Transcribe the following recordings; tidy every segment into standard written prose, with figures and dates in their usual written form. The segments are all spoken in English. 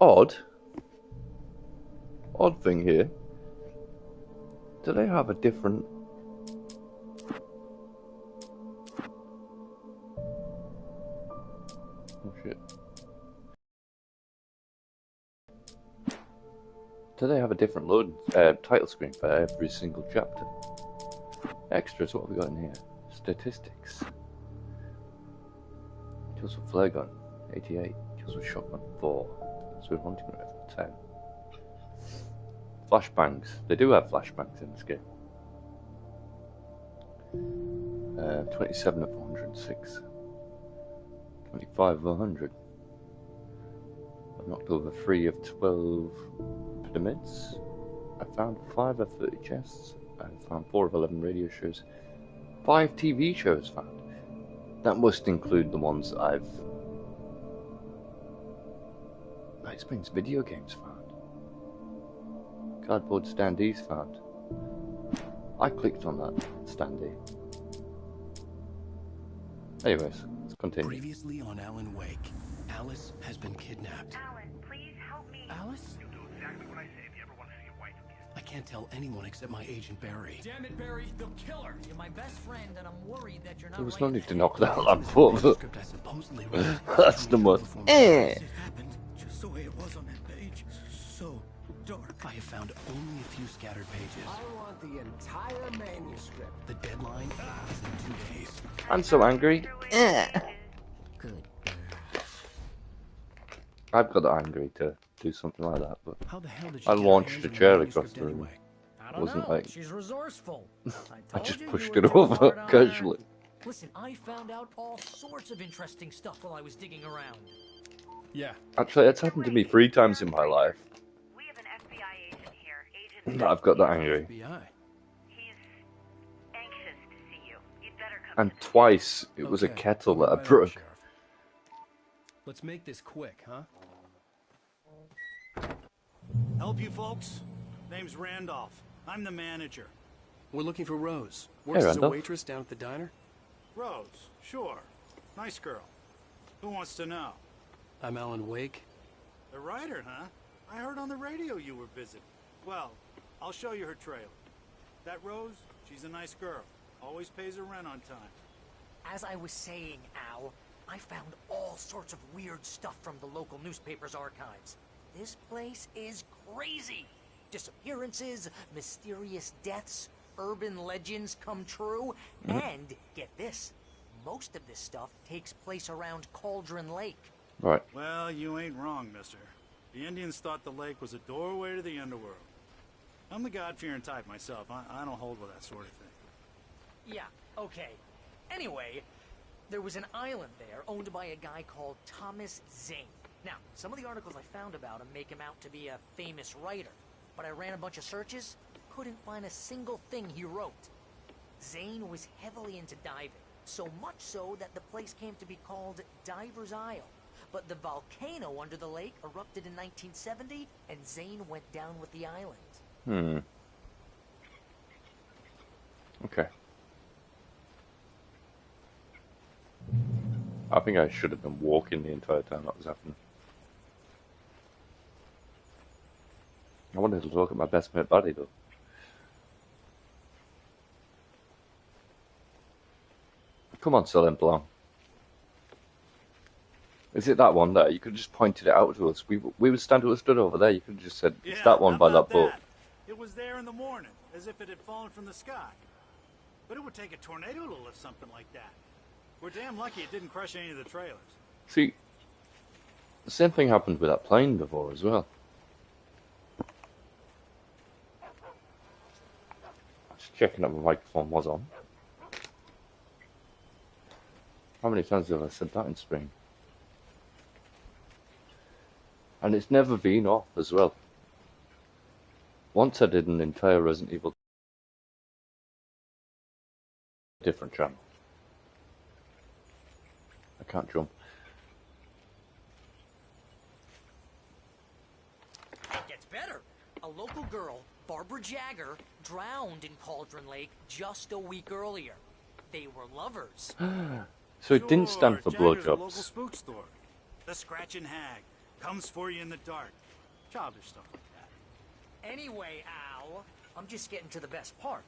odd thing here. Do they have a different... Oh shit. Do they have a different load title screen for every single chapter? Extras, what have we got in here? Statistics. Kills with flare gun, 88. Kills with shotgun, 4. Kills with hunting rifle, 10. Flashbangs. They do have flashbangs in this game. 27 of 106. 25 of 100. I've knocked over 3 of 12 pyramids. I found 5 of 30 chests. I found 4 of 11 radio shows. 5 TV shows found. That must include the ones that I've... That explains video games found. Cardboard standees found. I clicked on that standee. Anyways, let's continue. Previously on Alan Wake, Alice has been kidnapped. Alan, please help me. Alice? You'll do exactly what I say if you ever want to see your wife again. I can't tell anyone except my agent Barry. Damn it, Barry, they'll kill her. You're my best friend, and I'm worried that you're not. There was right no need to now. knock that lamp over. Script I supposedly wrote. That's the most... It happened just the way it was on that page. So dark. I have found only a few scattered pages. I want the entire manuscript. The deadline is in 2 days. I'm so angry. Good. I've got angry to do something like that, but How the hell did she I get her launched hands a on chair manuscript across the room. anyway? I don't Wasn't know. like- She's resourceful. I told just you pushed you it were too over hard on her. casually. Listen, I found out all sorts of interesting stuff while I was digging around. Yeah. Actually, it's happened to me 3 times in my life. We have an FBI agent here. Agent. That I've got that angry. FBI. He's anxious to see you. You'd better come. And to the twice, it was a Okay, kettle I'll that I be right broke. over, Sheriff. Let's make this quick, huh? Help you folks? Name's Randolph. I'm the manager. We're looking for Rose. Works as a Randolph. waitress down at the diner. Rose, sure. Nice girl. Who wants to know? I'm Alan Wake. The writer, huh? I heard on the radio you were visiting. Well, I'll show you her trailer. That Rose, she's a nice girl. Always pays her rent on time. As I was saying, Al, I found all sorts of weird stuff from the local newspaper's archives. This place is crazy. Disappearances, mysterious deaths, urban legends come true, and get this, most of this stuff takes place around Cauldron Lake. Right. Well, you ain't wrong, mister. The Indians thought the lake was a doorway to the underworld. I'm the God-fearing type myself. I don't hold with that sort of thing. Yeah, okay. Anyway, there was an island there owned by a guy called Thomas Zane. Now, some of the articles I found about him make him out to be a famous writer, but I ran a bunch of searches, couldn't find a single thing he wrote. Zane was heavily into diving, so much so that the place came to be called Diver's Isle. But the volcano under the lake erupted in 1970, and Zane went down with the island. Okay. I think I should have been walking the entire time that was happening. I wanted to look at my best mate buddy though. Come on, Celine Blanc. Is it that one there? You could have just pointed it out to us. We were stood over there. You could have just said, it's Yeah, that one how by that about boat. It was there in the morning, as if it had fallen from the sky. But it would take a tornado to lift something like that. We're damn lucky it didn't crush any of the trailers. See, the same thing happened with that plane before as well. Just checking that my microphone was on. How many times have I said that in spring? And it's never been off as well. Once I did an entire Resident Evil different channel. I can't jump. It gets better. A local girl, Barbara Jagger, drowned in Cauldron Lake just a week earlier. They were lovers. So it didn't stand for Sure, Jagger's a local blowjobs. spook store. The Scratching Hag. Comes for you in the dark. Childish stuff like that. Anyway, Al, I'm just getting to the best part.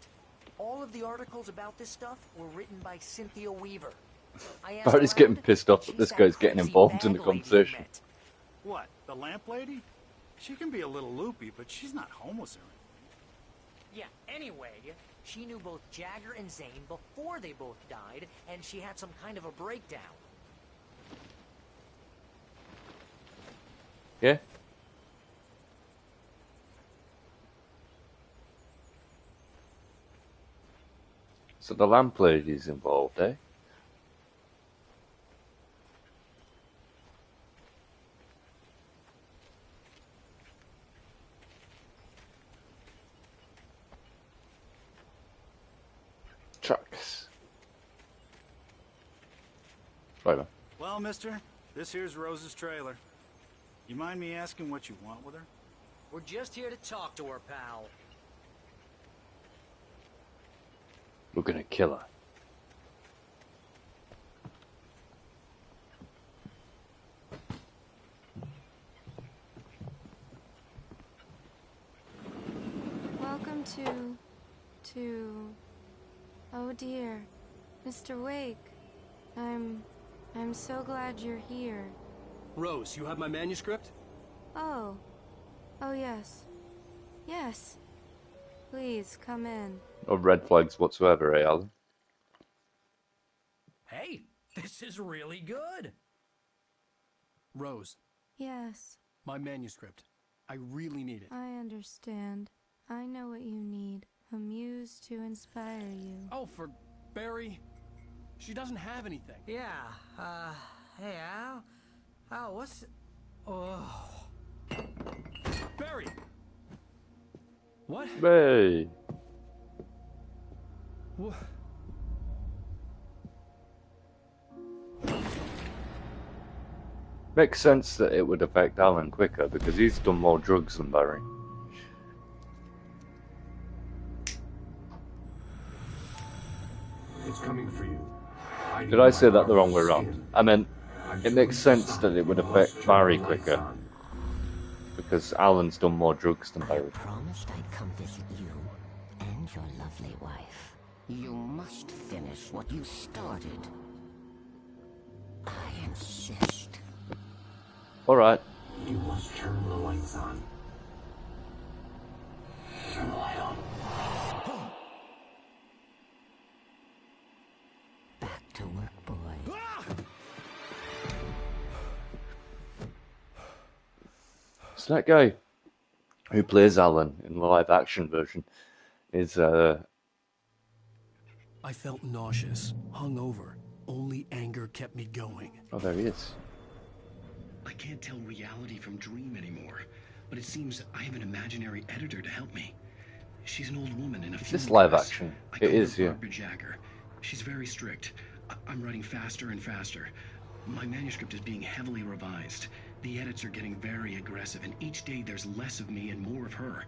All of the articles about this stuff were written by Cynthia Weaver. I asked Barry's getting around, pissed off that she's this that guy's getting crazy involved in the bag lady you conversation. met. What, the lamp lady? She can be a little loopy, but she's not homeless or anything. Yeah, anyway, she knew both Jagger and Zane before they both died, and she had some kind of a breakdown. Yeah? So the lamp lady's involved, eh? Trucks. Right on. Well, mister, this here's Rose's trailer. You mind me asking what you want with her? We're just here to talk to her, pal. We're gonna kill her. Welcome to... Oh dear, Mr. Wake. I'm so glad you're here. Rose, you have my manuscript? Oh. Oh yes. Yes. Please, come in. No red flags whatsoever, eh, Alan? Hey, this is really good. Rose, Yes, my manuscript. I really need it. I understand. I know what you need. A muse to inspire you. Oh, for Barry. She doesn't have anything. Yeah, hey, Al? Al, what's... Oh... Barry! What? Hey! What? Makes sense that it would affect Alan quicker because he's done more drugs than Barry. It's coming for you. Did I say that the wrong way around? I meant, it makes sense that it would affect Barry quicker because Alan's done more drugs than Barry. Promised I'd come visit you and your lovely wife. You must finish what you started. I insist. Alright. You must turn the lights on. Turn the light on. Back to work, boy. So that guy who plays Alan in the live action version is I felt nauseous, hungover. Only anger kept me going. oh, there he is. I can't tell reality from dream anymore, but it seems I have an imaginary editor to help me. She's an old woman in a Is funeral this live dress. action? I It call her is, yeah. Barbara Jagger. She's very strict. I'm writing faster and faster. My manuscript is being heavily revised. The edits are getting very aggressive, and each day there's less of me and more of her.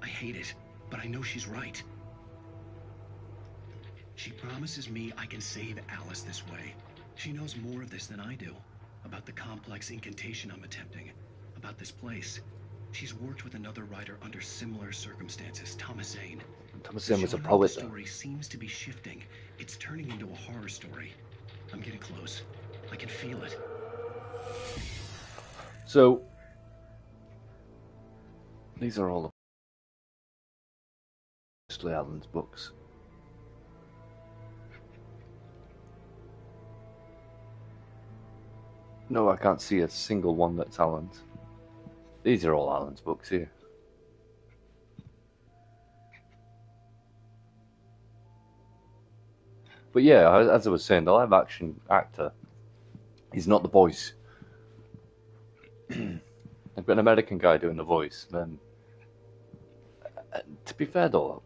I hate it, but I know she's right. She promises me I can save Alice this way. She knows more of this than I do. About the complex incantation I'm attempting. About this place. She's worked with another writer under similar circumstances, Thomas Zane. Thomas Zane was a The poet, though. story seems to be shifting. It's turning into a horror story. I'm getting close. I can feel it. So, these are all mostly Alan's books. No, I can't see a single one that's Alan's. These are all Alan's books here. But yeah, as I was saying, the live action actor, he's not the voice. They've got an American guy doing the voice. Then, to be fair though,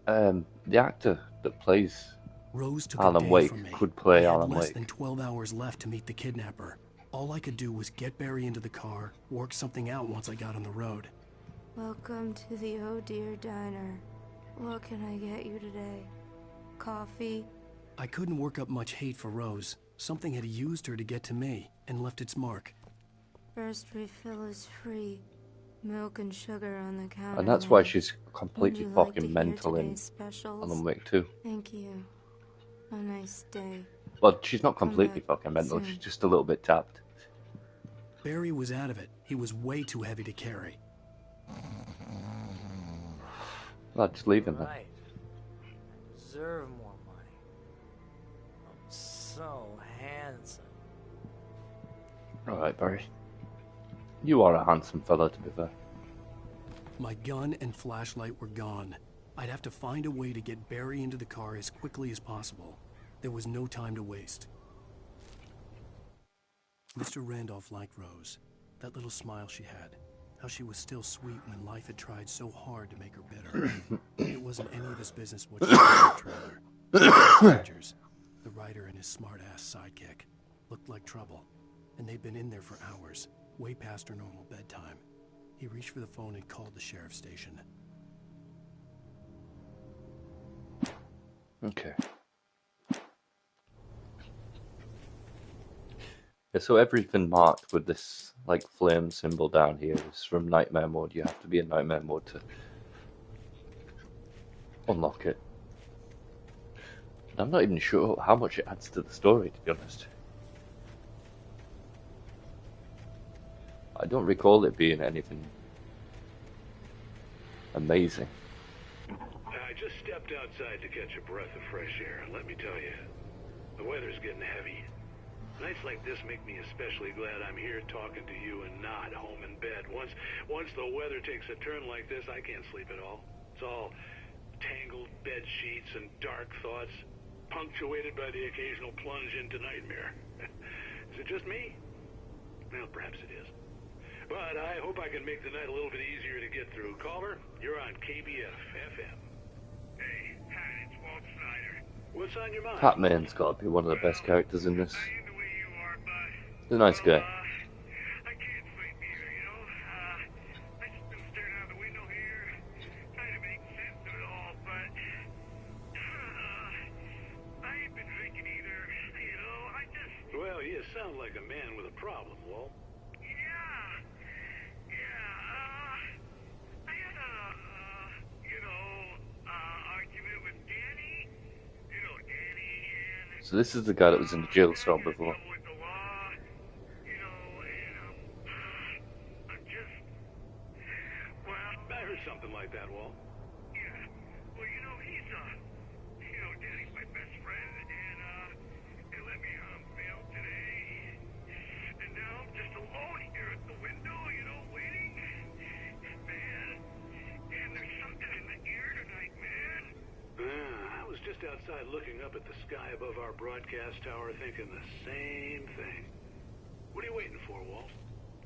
the actor that plays Rose took Alan a day Wake from me. could play I had Alan less Wake. than 12 hours left to meet the kidnapper. All I could do was get Barry into the car, work something out once I got on the road. Welcome to the Oh Dear Diner. What can I get you today? Coffee? I couldn't work up much hate for Rose. Something had used her to get to me and left its mark. First refill is free. Milk and sugar on the counter. And that's why now. she's Would completely you like to fucking hear mental in today's specials? Alan Wake 2. Thank you. A nice day. Well, she's not Come completely back fucking mental, soon. she's just a little bit tapped. Barry was out of it. He was way too heavy to carry. Well, just leave him then. Right. I deserve more money. I'm so handsome. Alright, Barry. You are a handsome fella, to be fair. My gun and flashlight were gone. I'd have to find a way to get Barry into the car as quickly as possible. There was no time to waste. Mr. Randolph liked Rose. That little smile she had. How she was still sweet when life had tried so hard to make her bitter. It wasn't any of his business what she did in the trailer. Strangers. The writer and his smart-ass sidekick looked like trouble, and they'd been in there for hours, way past her normal bedtime. He reached for the phone and called the sheriff's station. Okay. Yeah, so everything marked with this, like, flame symbol down here is from Nightmare Mode. You have to be in Nightmare Mode to unlock it. And I'm not even sure how much it adds to the story, to be honest. I don't recall it being anything amazing. I just stepped outside to catch a breath of fresh air, and let me tell you, the weather's getting heavy. Nights like this make me especially glad I'm here talking to you and not home in bed. Once the weather takes a turn like this, I can't sleep at all. It's all tangled bed sheets and dark thoughts, punctuated by the occasional plunge into nightmare. Is it just me? Well, perhaps it is. But I hope I can make the night a little bit easier to get through. Caller, you're on KBF FM. Hey, hi, it's Walt Snyder. What's on your mind? Batman's got to be one of the best characters in this. He's a nice guy. I can't sleep either, you know? I just been staring out the window here, trying to make sense of it all, but I ain't been drinking either, you know? Well, you sound like a man with a problem, Walt. I had argument with Danny. You know Danny and... So this is the guy that was in the jail cell before. I heard something like that, Walt. Yeah. Well, you know, Danny's my best friend, and, he let me bail today. And now I'm just alone here at the window, you know, waiting. Man, and there's something in the air tonight, man. I was just outside looking up at the sky above our broadcast tower, thinking the same thing. What are you waiting for, Walt?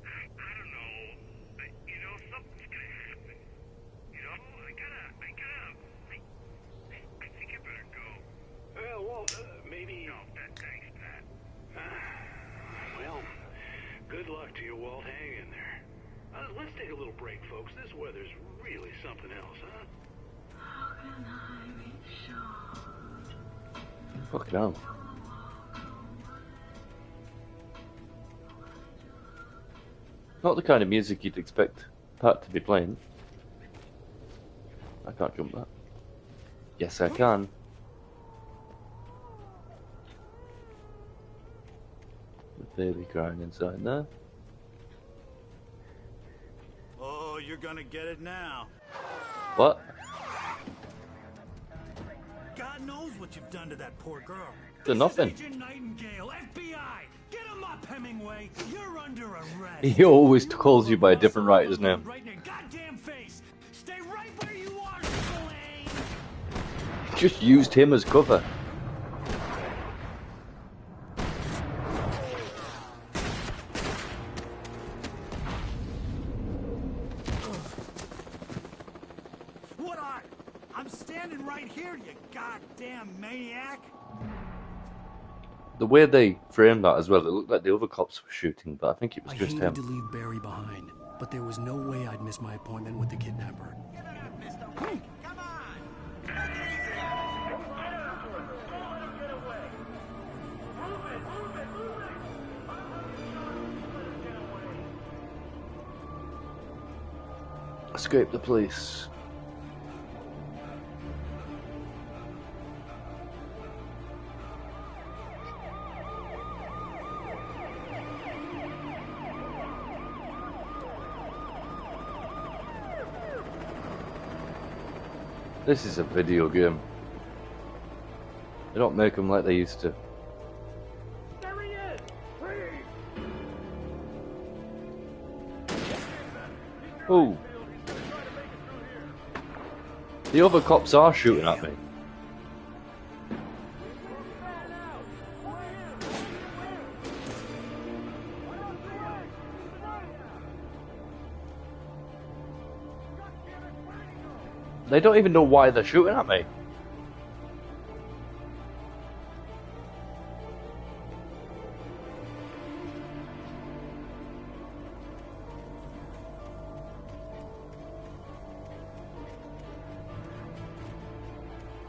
I don't know. You know, something's gonna happen. You know, I think I better go. Well, maybe... No, thanks, Pat. Well, good luck to you, Walt. Hang in there. Let's take a little break, folks. This weather's really something else, huh? How can I be sure? Fucking hell. Not the kind of music you'd expect Pat to be playing. I can't jump that. Yes, I can. The baby crying inside there. Oh, you're gonna get it now. What? God knows what you've done to that poor girl. To nothing. Agent Nightingale, FBI! Get him up, Hemingway! You're under arrest! He always calls you by a different writer's name. Right in your goddamn face! Stay right where you are, Spillane! Just used him as cover. What are you? I'm standing right here, you goddamn maniac. The way they framed that as well, it looked like the other cops were shooting, but I think it was I just hated him. to leave Barry behind, but there was no way I'd miss my appointment with the kidnapper. Escape the police. This is a video game. They don't make them like they used to. There he is! Oh. The other cops are shooting at me. They don't even know why they're shooting at me.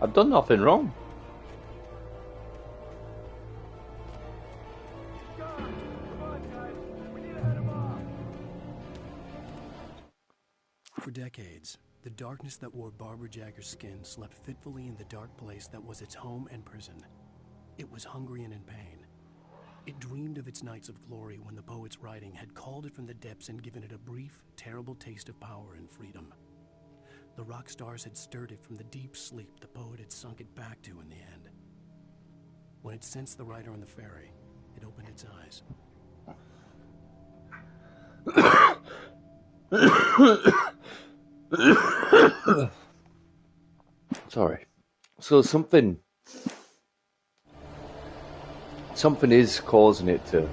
I've done nothing wrong. For decades, the darkness that wore Barbara Jagger's skin slept fitfully in the dark place that was its home and prison. It was hungry and in pain. It dreamed of its nights of glory when the poet's writing had called it from the depths and given it a brief, terrible taste of power and freedom. The rock stars had stirred it from the deep sleep the poet had sunk it back to in the end. When it sensed the writer on the ferry, it opened its eyes. Sorry. So something is causing it to.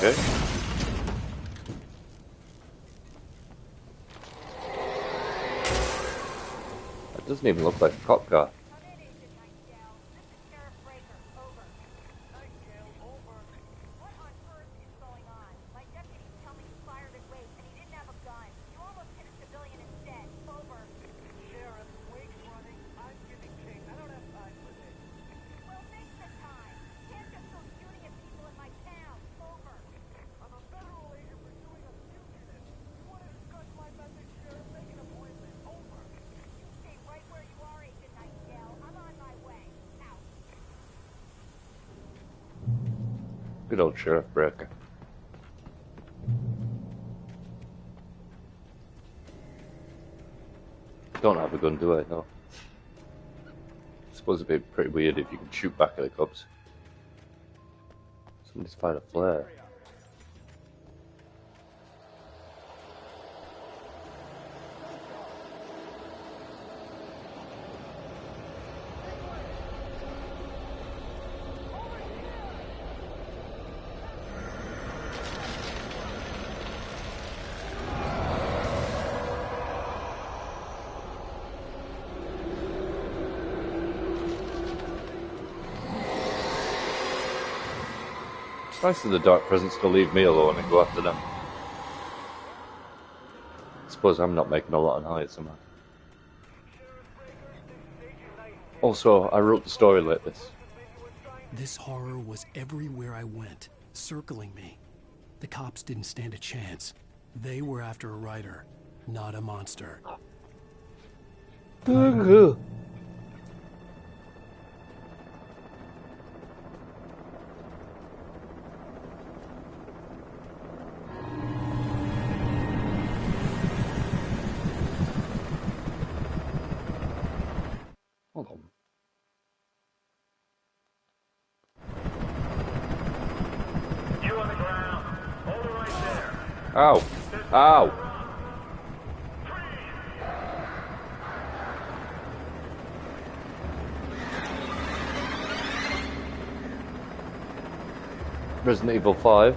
Okay. That doesn't even look like a cop car. Good old Sheriff Breaker. Don't have a gun, do I? No. I suppose it'd be pretty weird if you could shoot back at the cops. Somebody's fired a flare. It's nice of the dark presence to leave me alone and go after them. I suppose I'm not making a lot of noise, am I? Also, I wrote the story like this. This horror was everywhere I went, circling me. The cops didn't stand a chance. They were after a writer, not a monster. Hold on. You on the ground. Hold it right there. Ow! Ow! Resident Evil 5.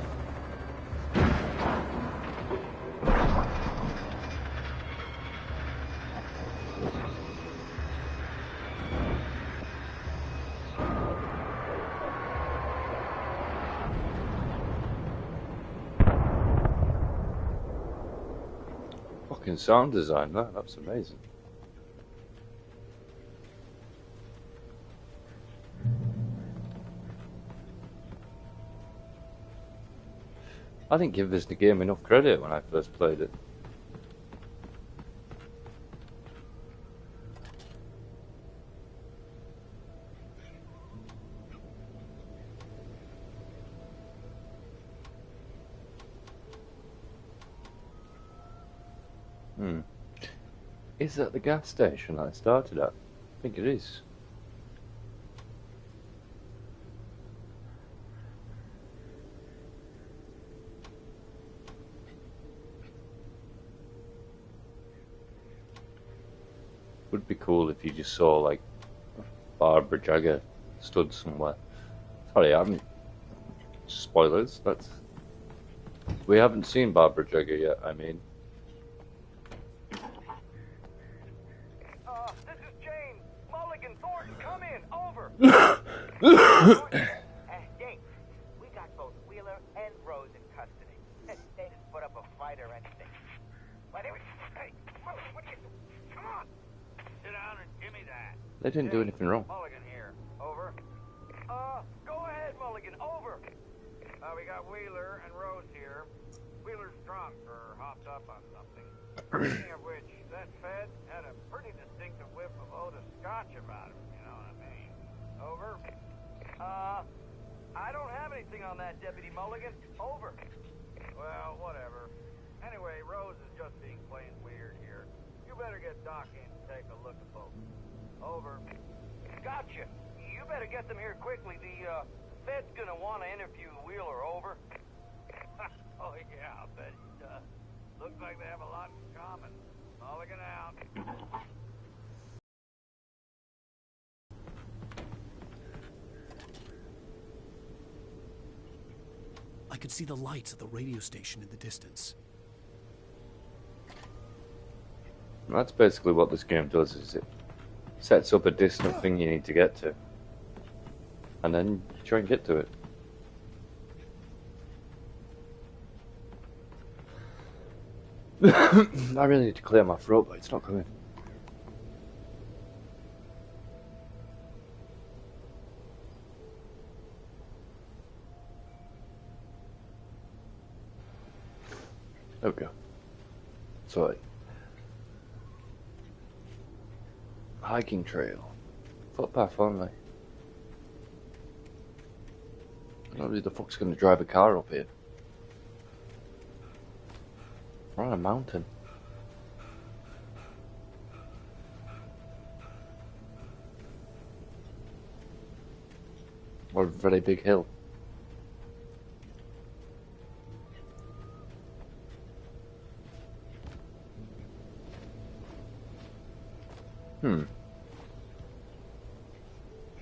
Fucking sound design, that's amazing. I didn't give this game enough credit when I first played it. Is that the gas station I started at? I think it is. Would be cool if you just saw like Barbara Jagger stood somewhere. Sorry, I haven't. Spoilers. We haven't seen Barbara Jagger yet. I mean. This is James. Mulligan, Thornton, come in. Over. James, we got both Wheeler and Rose in custody. They didn't put up a fight or anything. Hey, what are you doing? Come on. Sit down and give me that. They didn't do anything wrong. Mulligan here. Over. Go ahead, Mulligan. Over. We got Wheeler and Rose here. Wheeler's drunk or hopped up on something. Speaking of which, that Fed had a pretty distinctive whiff of Oda Scotch about him, you know what I mean? Over. I don't have anything on that, Deputy Mulligan. Over. Well, whatever. Anyway, Rose is just being plain weird here. You better get Doc in to take a look at both. Over. Gotcha. You better get them here quickly. The Fed's gonna want to interview Wheeler. Over. Oh, yeah, I'll bet he does. Looks like they have a lot in common. Mulligan out. I could see the lights of the radio station in the distance. That's basically what this game does, is it sets up a distant thing you need to get to. And then you try and get to it. I really need to clear my throat, but it's not coming. There we go. Sorry. Hiking trail. Footpath only. Nobody the fuck's gonna drive a car up here. We're on a mountain. Or a very big hill.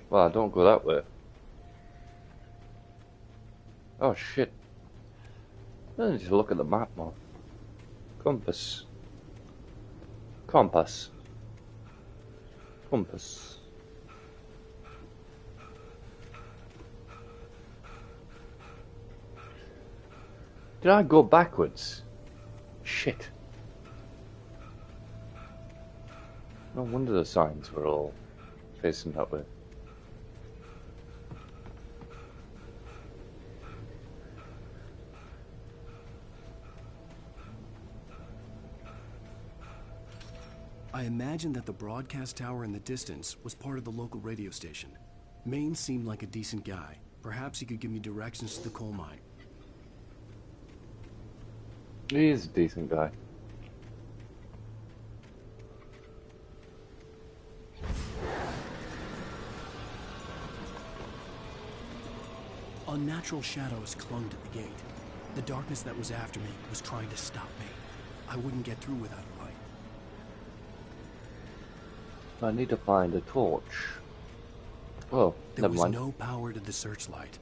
Well, don't go that way. Oh shit. I need to look at the map more. Compass. Compass. Compass. Did I go backwards? Shit. No wonder the signs were all facing that way. I imagined that the broadcast tower in the distance was part of the local radio station. Maine seemed like a decent guy. Perhaps he could give me directions to the coal mine. He is a decent guy. Unnatural shadows clung to the gate. The darkness that was after me was trying to stop me. I wouldn't get through without a light. I need to find a torch. Well, there never was mind. no power to the searchlight.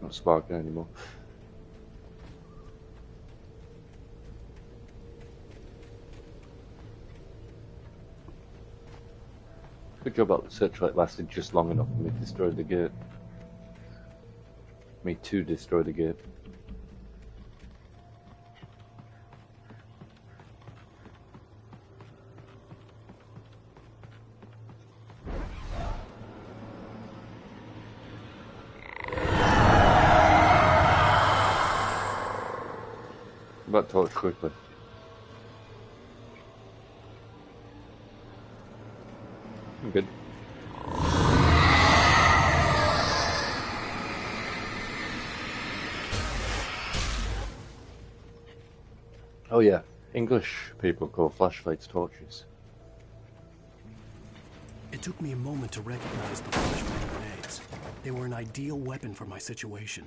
not sparking anymore. Good job about the searchlight lasted just long enough for me to destroy the gate. Me to destroy the gate. About torch quickly. I'm good. Oh yeah, English people call flashlights torches. It took me a moment to recognize the flashbang grenades. They were an ideal weapon for my situation.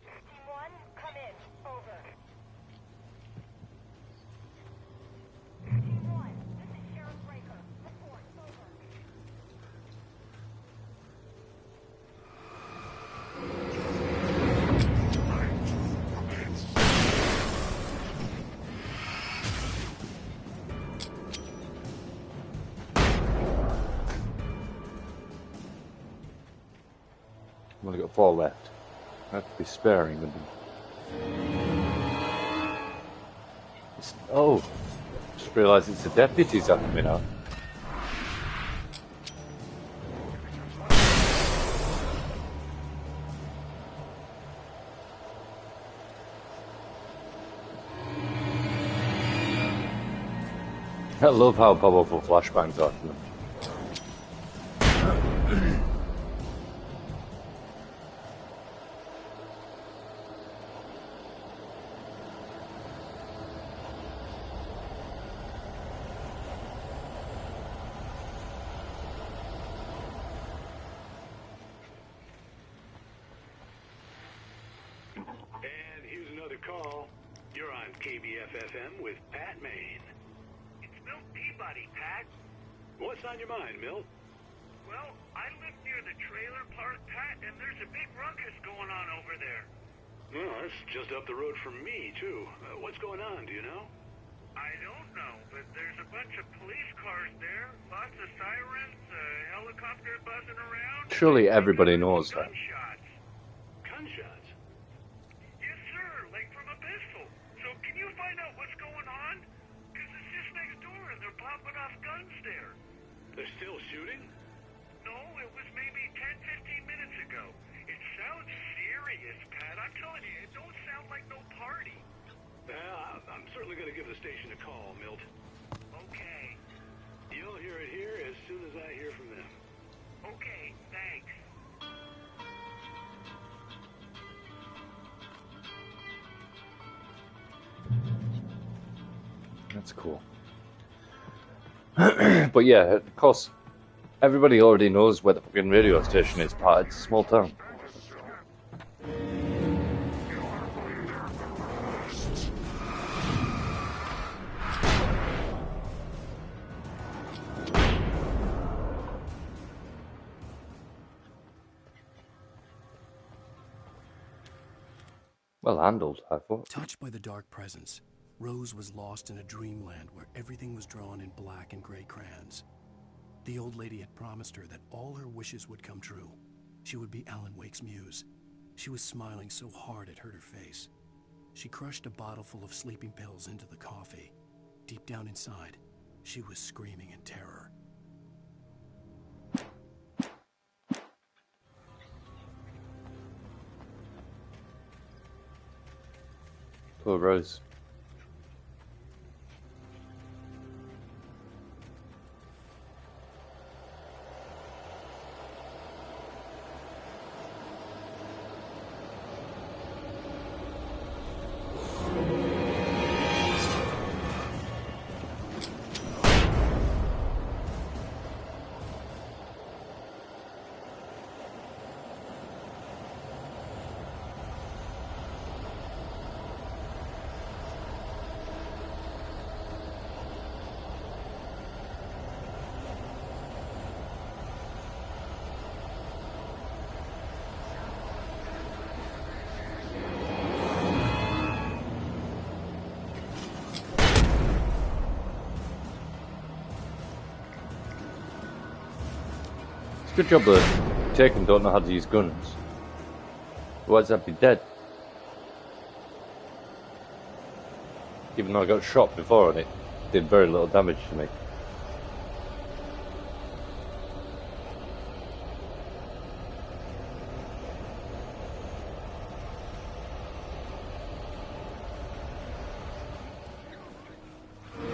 Team 1, come in. Over. Team 1, this is Sheriff Breaker. Report. Over. I've only got 4 left. I have to be sparing with them. Oh! Just realised it's the deputies after me now. I love how powerful flashbangs are for them. And here's another call. You're on KBF-FM with Pat Maine. It's Milt Peabody, Pat. What's on your mind, Milt? Well, I live near the trailer park, Pat, and there's a big ruckus going on over there. Well, that's just up the road from me, too. What's going on, do you know? I don't know, but there's a bunch of police cars there, lots of sirens, a helicopter buzzing around. Surely everybody knows that. Gunshots. Gunshots? Yes, sir, like from a pistol. So can you find out what's going on? Because it's just next door and they're popping off guns there. They're still shooting? No, it was maybe 10-15 minutes ago. It sounds serious, Pat. I'm telling you, it don't sound like no party. I'm certainly going to give the station a call, Milt. Okay. You'll hear it here as soon as I hear from them. Okay, thanks. That's cool. But yeah, of course, everybody already knows where the fucking radio station is, Pat. It's a small town. Well handled, I thought. Touched by the dark presence, Rose was lost in a dreamland where everything was drawn in black and gray crayons. The old lady had promised her that all her wishes would come true. She would be Alan Wake's muse. She was smiling so hard it hurt her face. She crushed a bottle full of sleeping pills into the coffee. Deep down inside, she was screaming in terror. Poor Rose. Good job that Taken don't know how to use guns. Otherwise I'd be dead. Even though I got shot before and it did very little damage to me.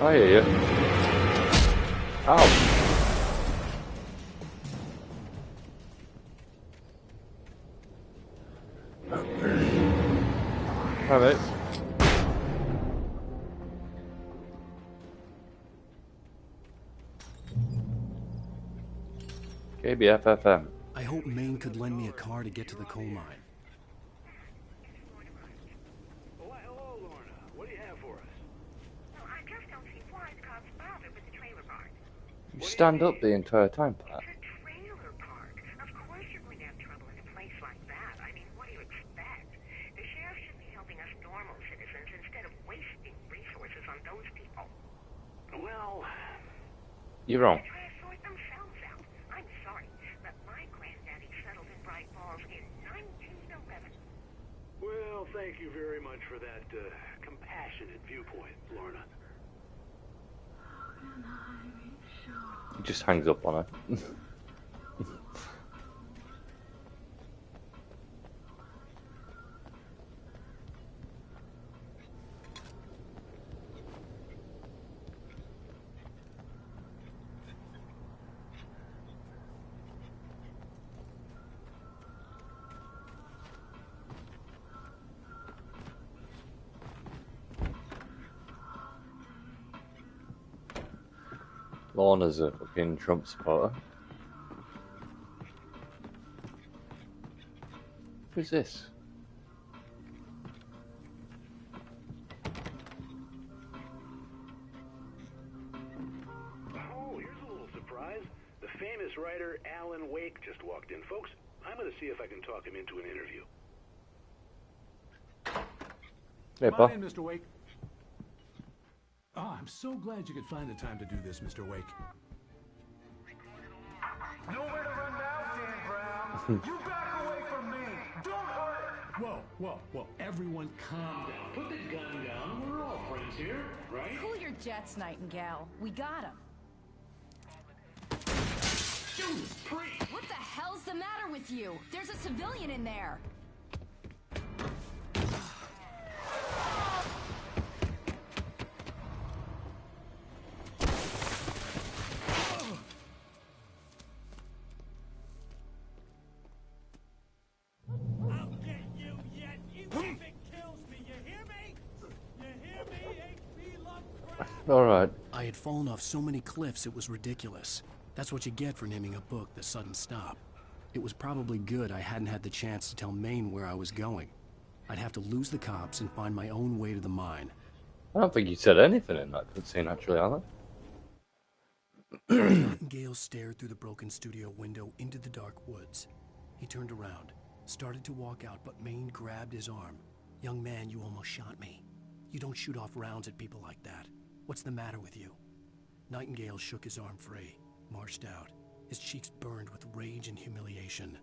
I hear you. Ow! Hi mate. KBFFM. I hope Maine could lend me a car to get to the coal mine. Why, hello, Lorna. What do you have for us? Well, I just don't see why the cops bothered with the trailer park. You stand up the entire time, Pat. It's a trailer park. Of course you're going to have trouble in a place like that. I mean, what do you expect? The sheriff should be helping us normal citizens instead of wasting resources on those people. Well, You're wrong. Try to sort themselves out. I'm sorry, but my granddaddy settled in Bright Falls in 1911. well, thank you very much for that compassionate viewpoint, Lorna. He just hangs up on her. Lorna's a fucking Trump supporter. Who's this? Oh, here's a little surprise. The famous writer Alan Wake just walked in. Folks, I'm going to see if I can talk him into an interview. Hey, Come Pa. on in, Mr. Wake. Oh, I'm so glad you could find the time to do this, Mr. Wake. Nowhere to run now, Dan Brown. You back away from me. Don't hurt it. Whoa. Everyone calm down. Put the gun down. We're all friends here, right? Cool your jets, Nightingale. We got him. Judas Priest! What the hell's the matter with you? There's a civilian in there. I'll get you yet, even if it kills me. You hear me? You hear me, H.P. Lovecraft? Alright. I had fallen off so many cliffs it was ridiculous. That's what you get for naming a book The Sudden Stop. It was probably good I hadn't had the chance to tell Maine where I was going. I'd have to lose the cops and find my own way to the mine. I don't think you said anything in that cutscene, actually, Alan. Nightingale stared through the broken studio window into the dark woods. He turned around, started to walk out, but Maine grabbed his arm. "Young man, you almost shot me. You don't shoot off rounds at people like that. What's the matter with you?" Nightingale shook his arm free, marched out. His cheeks burned with rage and humiliation.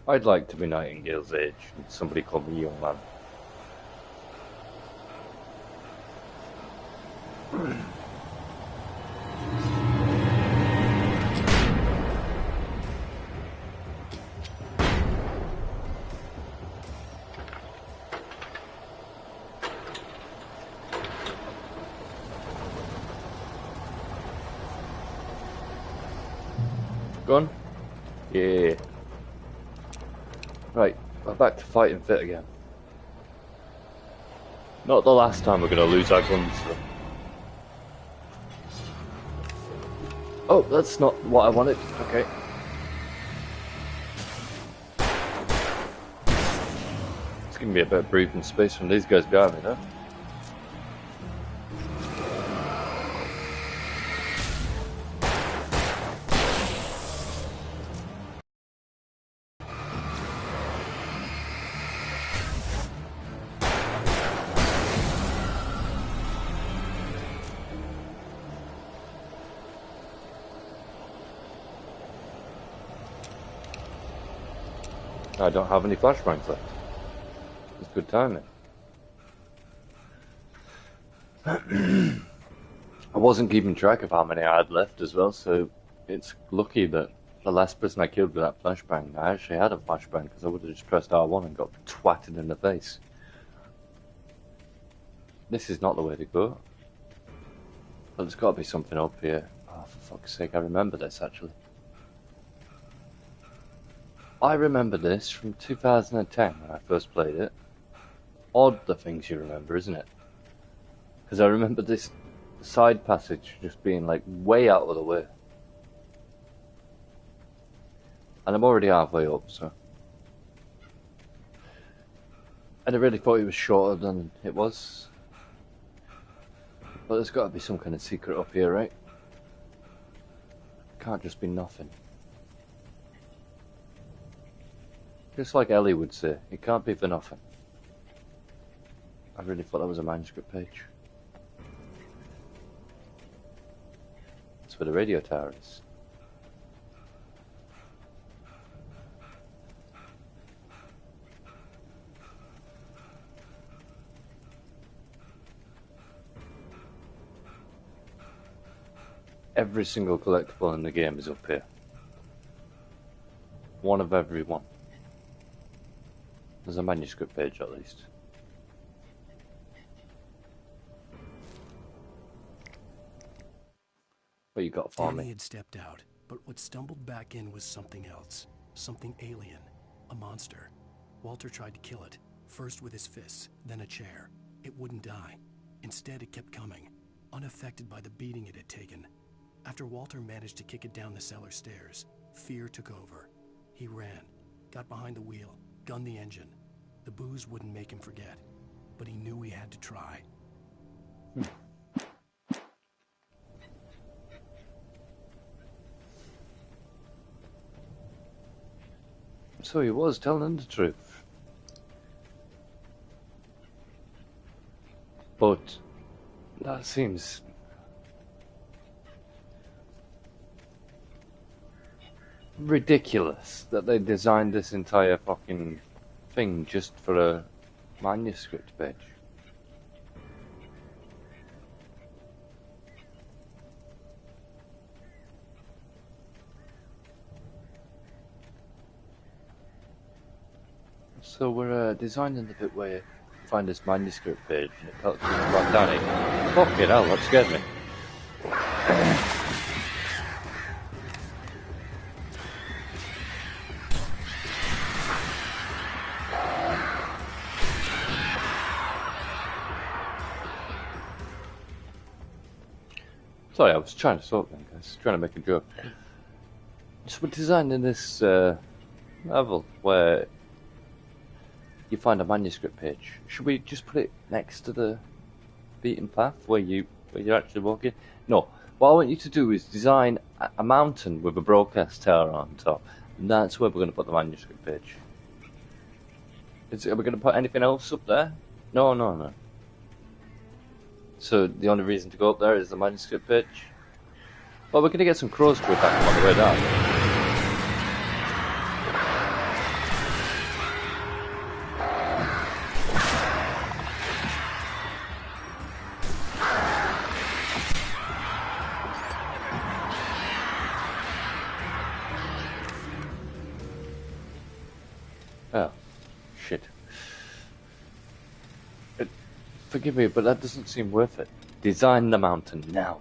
I'd like to be Nightingale's age and somebody called me young man. Gone? Yeah. Right, we're back to fighting fit again. Not the last time we're gonna lose our guns. So. Oh, that's not what I wanted. Okay. It's giving me a bit of breathing space from these guys behind me, though. I don't have any flashbangs left. It's good timing. I wasn't keeping track of how many I had left as well, so it's lucky that the last person I killed with that flashbang, I actually had a flashbang, because I would have just pressed R1 and got twatted in the face. This is not the way to go. Well, there's got to be something up here. Oh, for fuck's sake, I remember this actually. I remember this from 2010 when I first played it. Odd the things you remember, isn't it? Because I remember this side passage just being like way out of the way. And I'm already halfway up, so. And I really thought it was shorter than it was. But there's got to be some kind of secret up here, right? Can't just be nothing. Just like Ellie would say, it can't be for nothing. I really thought that was a manuscript page. That's where the radio tower is. Every single collectible in the game is up here. One of every one. There's a manuscript page at least. What you got for Danny me? had stepped out, but what stumbled back in was something else. Something alien. A monster. Walter tried to kill it, first with his fists, then a chair. It wouldn't die. Instead, it kept coming, unaffected by the beating it had taken. After Walter managed to kick it down the cellar stairs, fear took over. He ran, got behind the wheel, gunned the engine. The booze wouldn't make him forget, but he knew he had to try. So he was telling the truth. But that seems ridiculous that they designed this entire fucking thing just for a manuscript page. So we're designing the bit where you find this manuscript page and it talks about Danny. Fucking hell, that scared me. Sorry, I was trying to sort them, guys. Trying to make a joke. So we're designing this level where you find a manuscript page. Should we just put it next to the beaten path where you're actually walking? No. What I want you to do is design a mountain with a broadcast tower on top, and that's where we're going to put the manuscript page. Are we going to put anything else up there? No. So the only reason to go up there is the manuscript page. Well, we're going to get some crows to attack them on the way down. Oh, shit. Forgive me, but that doesn't seem worth it. Design the mountain now.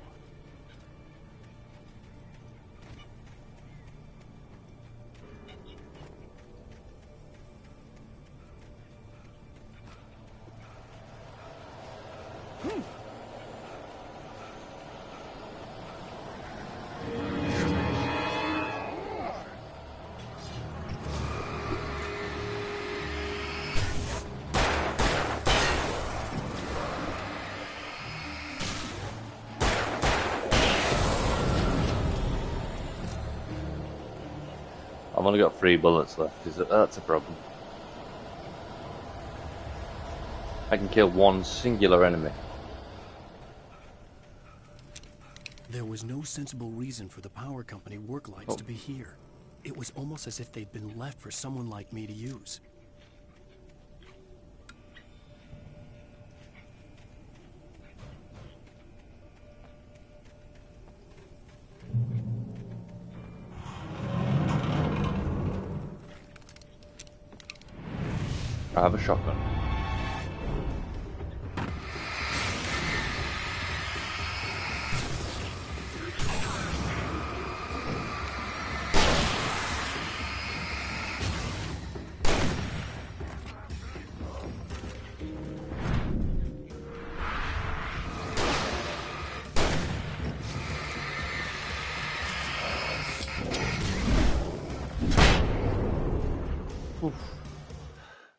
I've only got 3 bullets left. That's a problem. I can kill one singular enemy. There was no sensible reason for the power company work lights to be here. It was almost as if they'd been left for someone like me to use. I have a shotgun. Oof.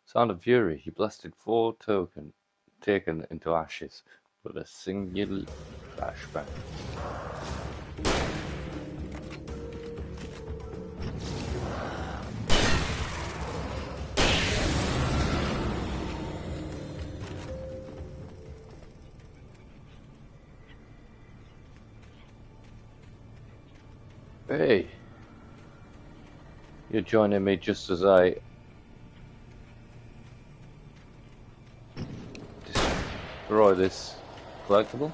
Sound of Fury. He blasted 4 token taken into ashes with a single flashbang. Hey, you're joining me just as I destroy this collectible.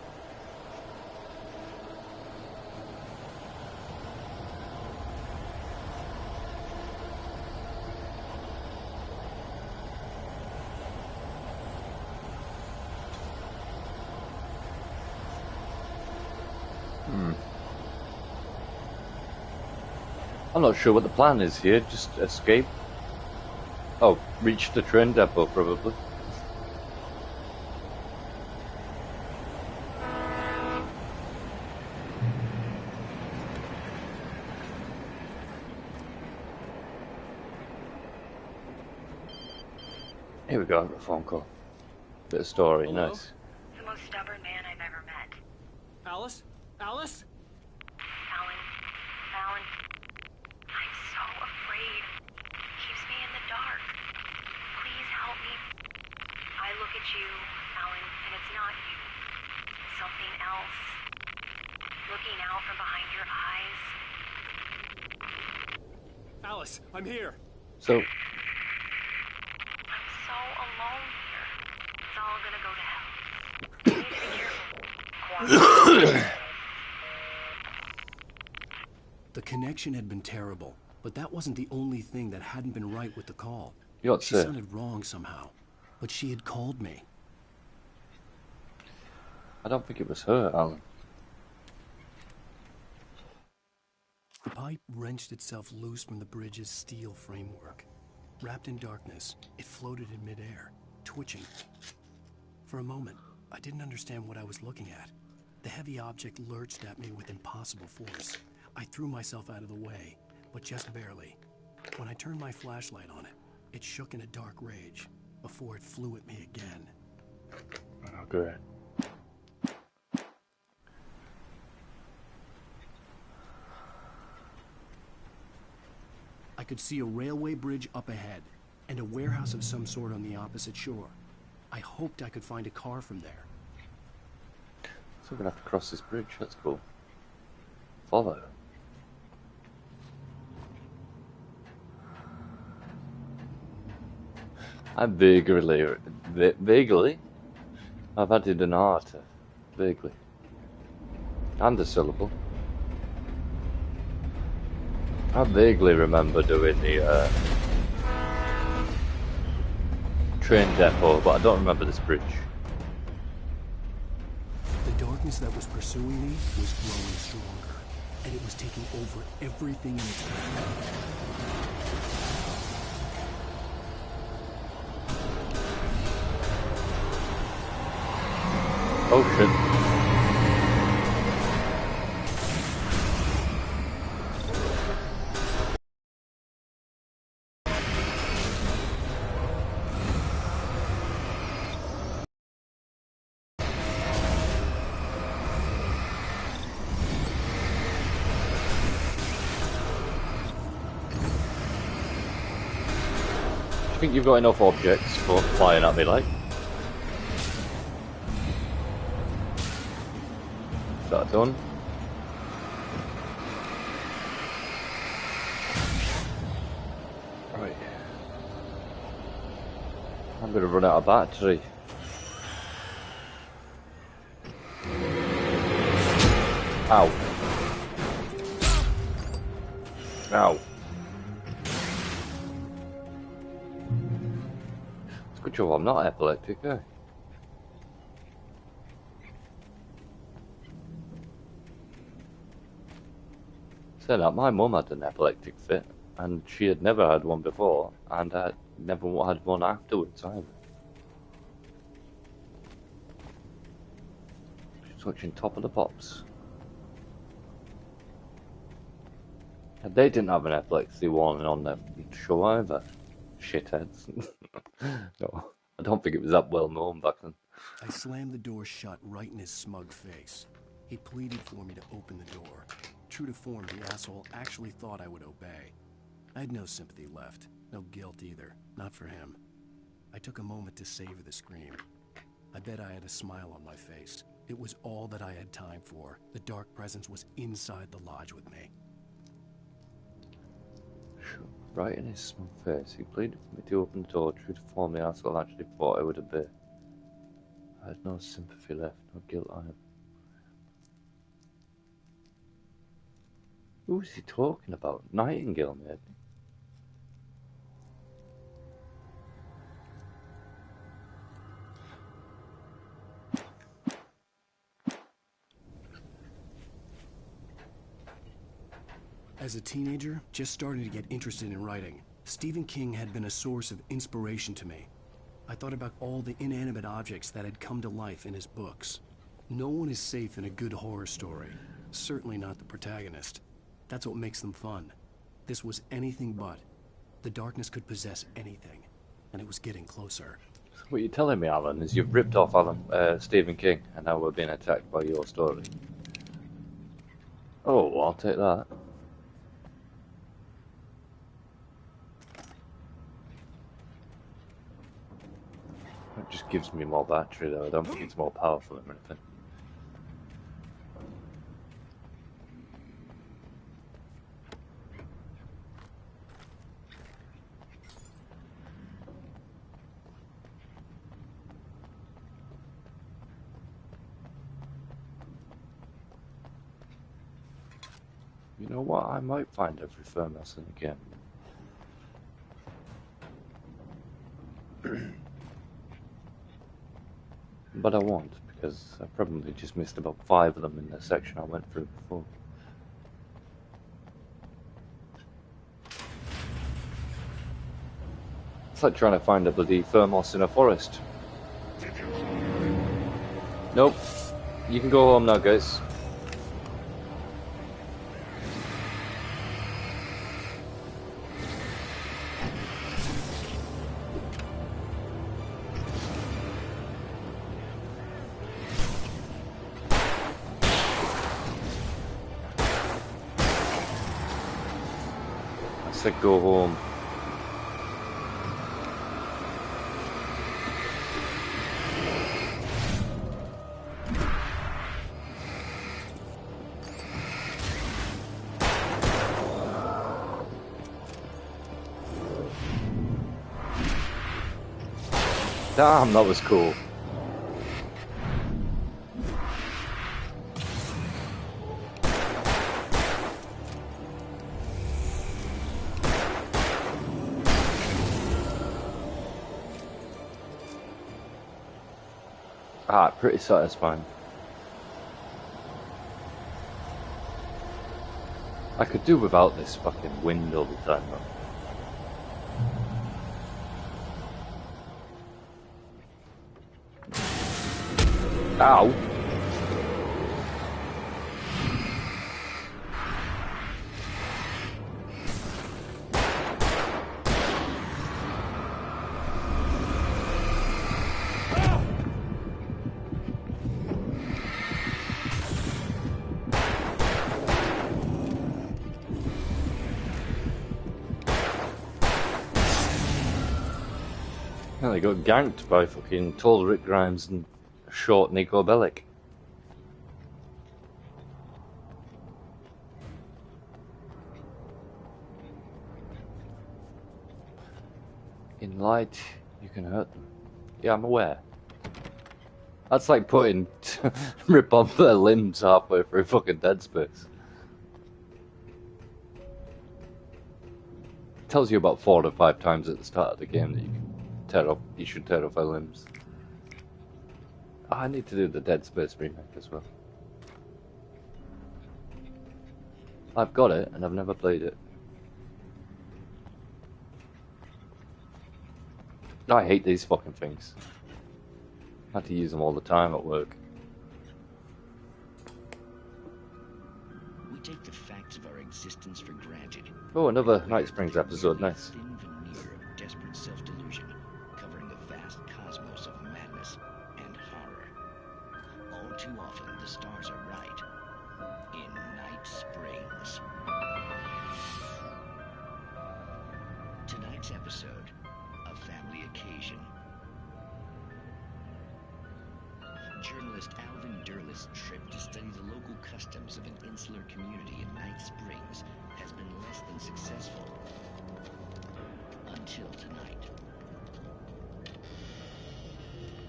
I'm not sure what the plan is here, just escape. Oh, reach the train depot probably. Here we go, I've got a phone call. Bit of story, Hello? nice. The most stubborn man I've ever met. Alice? Alice? Alan, I'm so afraid. Keeps me in the dark. Please help me. I look at you, Alan, and it's not you. Something else. Looking out from behind your eyes. Alice, I'm here. So, I'm so alone here. It's all gonna go to hell. You need to be careful. The connection had been terrible, but that wasn't the only thing that hadn't been right with the call. She say? sounded wrong somehow, but she had called me. I don't think it was her, Alan. The pipe wrenched itself loose from the bridge's steel framework. Wrapped in darkness, it floated in midair, twitching. For a moment, I didn't understand what I was looking at. The heavy object lurched at me with impossible force. I threw myself out of the way, but just barely. When I turned my flashlight on it, it shook in a dark rage before it flew at me again. Oh, good. I could see a railway bridge up ahead and a warehouse of some sort on the opposite shore. I hoped I could find a car from there. So we're gonna have to cross this bridge, that's cool. Follow. I'm vaguely, I've added an R to vaguely. And a syllable. I vaguely remember doing the train depot, but I don't remember this bridge. The darkness that was pursuing me was growing stronger, and it was taking over everything in its path. Oh shit. I think you've got enough objects for flying at me like. Is that done? gonna run out of battery. Ow. Ow. It's a good job I'm not epileptic, eh? Saying that, my mum had an epileptic fit, and she had never had one before, and had never had one afterwards either. She's watching Top of the Pops. And they didn't have an epilepsy warning on their show either. Shitheads. No, I don't think it was that well known back then. I slammed the door shut right in his smug face. He pleaded for me to open the door. True to form, the asshole actually thought I would obey. I had no sympathy left, no guilt either, not for him. I took a moment to savor the scream. I bet I had a smile on my face. It was all that I had time for. The dark presence was inside the lodge with me. Right in his smug face, he pleaded for me to open the door. True to form, the asshole actually thought I would obey. I had no sympathy left, no guilt either. Who was he talking about? Nightingale, maybe? As a teenager, just starting to get interested in writing, Stephen King had been a source of inspiration to me. I thought about all the inanimate objects that had come to life in his books. No one is safe in a good horror story. Certainly not the protagonist. That's what makes them fun. This was anything but. The darkness could possess anything, and it was getting closer. So what you're telling me, Alan, is you've ripped off Stephen King, and now we're being attacked by your story. Oh, well, I'll take that. It just gives me more battery, though. I don't think it's more powerful or anything. You know what? I might find every Furmason again. But I won't, because I probably just missed about 5 of them in the section I went through before. It's like trying to find a bloody Thermos in a forest. Nope. You can go home now, guys. I said go home. Damn, that was cool. Ah, pretty satisfying. I could do without this fucking wind all the time, though. Ow! Well, they got ganked by fucking tall Rick Grimes and short Nico Bellic. In light, you can hurt them. Yeah, I'm aware. That's like putting rip off their limbs halfway through fucking Dead Space. It tells you about 4 to 5 times at the start of the game that you should tear off their limbs. Oh, I need to do the Dead Space remake as well. I've got it and I've never played it. I hate these fucking things. I have to use them all the time at work. We take the facts of our existence for granted. Oh, another Night Springs episode, nice. Thin veneer of desperate self-delusion, covering the vast cosmos of madness and horror. All too often, the stars are right. In Night Springs. Tonight's episode, a family occasion. Journalist Alvin Derleth's trip to study the local customs of an insular community in Night Springs has been less than successful. Until tonight.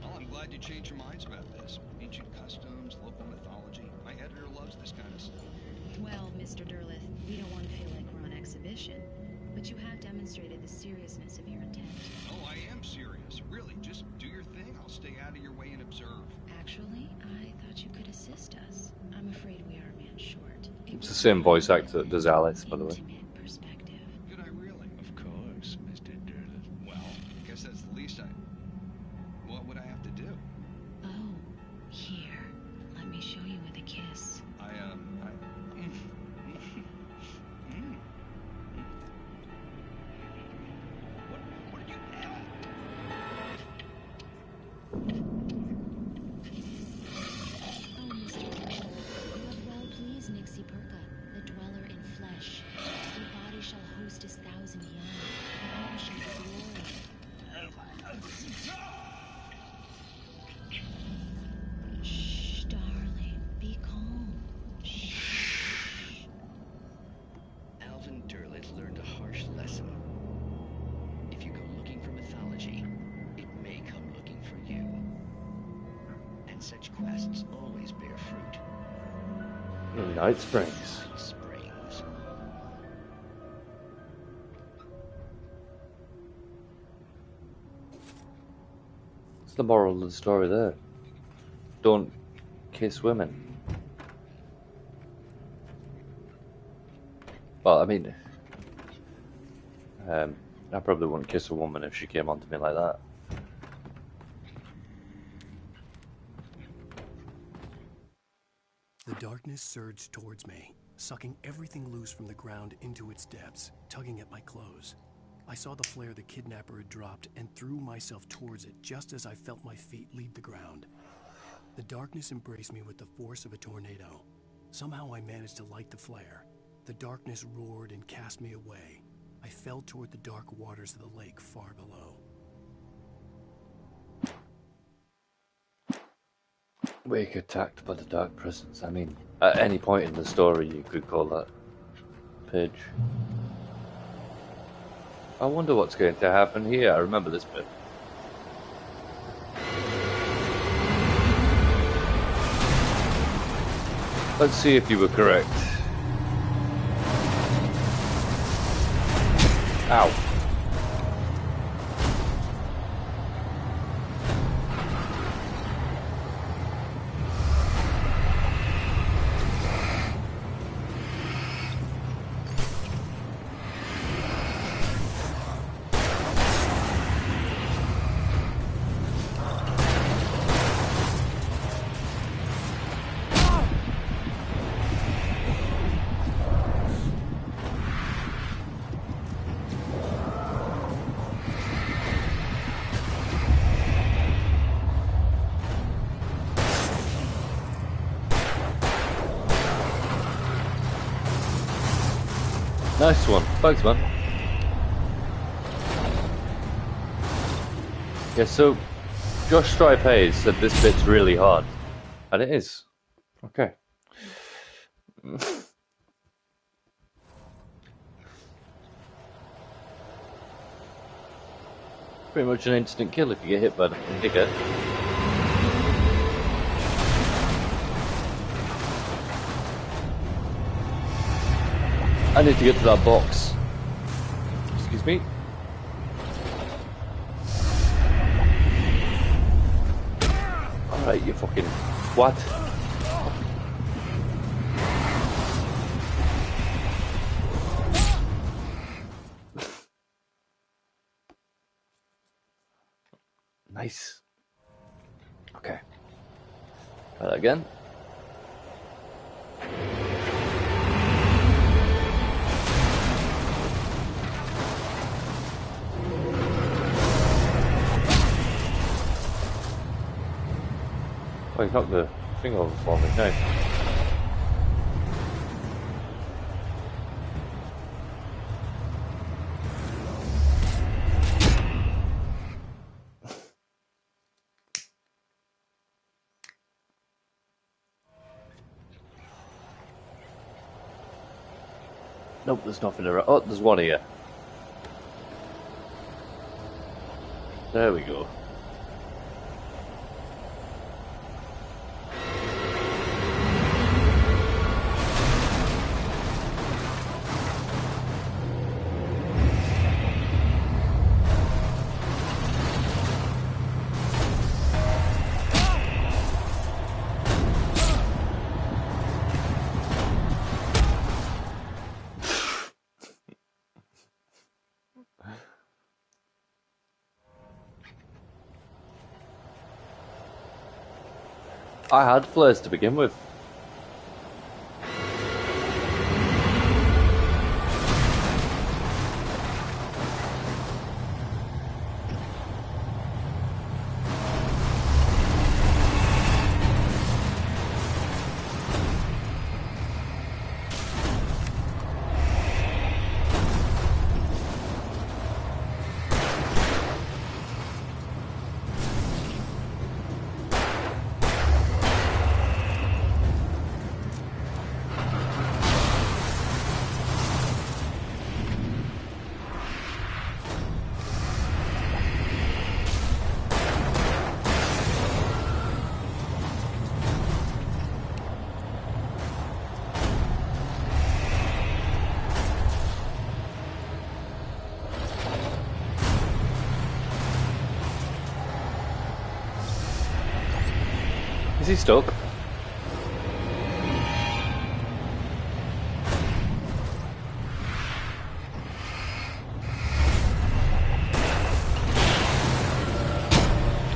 Well, I'm glad you changed your minds about this. Ancient customs, local mythology. My editor loves this kind of stuff. Well, Mr. Derleth, we don't want to feel like we're on exhibition, but you have demonstrated the seriousness of your intent. Oh, I am serious. Really, just do your thing. I'll stay out of your way and observe. Actually, I thought you could assist us. I'm afraid we are a man short. It's the same voice actor that does Alice, by the way. Could I really? Of course, Mr. Derleth. Well, I guess that's the least What would I have to do? Oh, here. Let me show you with a kiss. What did you... Oh, Mr. Derleth, you have well pleased Nixie Perka, the dweller in flesh. Your body shall host 1,000 young, and all shall be glory. Shh, darling, be calm. Shh. Alvin Derleth learned a harsh lesson. If you go looking for mythology, it may come looking for you. And such quests always bear fruit. Night Springs. Night Springs. What's the moral of the story there? Don't kiss women. Well, I mean, I probably wouldn't kiss a woman if she came on to me like that. The darkness surged towards me, sucking everything loose from the ground into its depths, tugging at my clothes. I saw the flare the kidnapper had dropped and threw myself towards it just as I felt my feet leave the ground. The darkness embraced me with the force of a tornado. Somehow I managed to light the flare. The darkness roared and cast me away. I fell toward the dark waters of the lake far below. Wake attacked by the dark presence. I mean, at any point in the story you could call that page. I wonder what's going to happen here. I remember this bit. Let's see if you were correct. Ow. Nice one. Thanks, man. Yeah, so Josh Stripe Hayes said this bit's really hard. And it is. Okay. pretty much an instant kill if you get hit by the digger. I need to get to that box. Excuse me. Alright, you fucking what? Nice. Okay. Try that again. Oh, he knocked the thing over for me. Nice. Nope, there's nothing around. Oh, there's one here. There we go. I had flares to begin with. Is he stuck?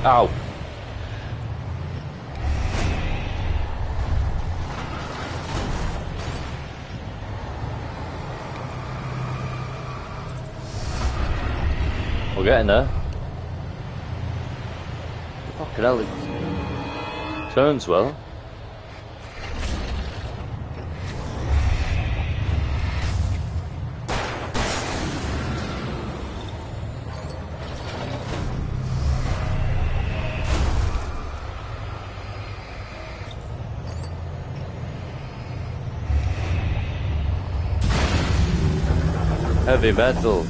Ow. We're getting there. Fucking hell, it turns well. Heavy metal.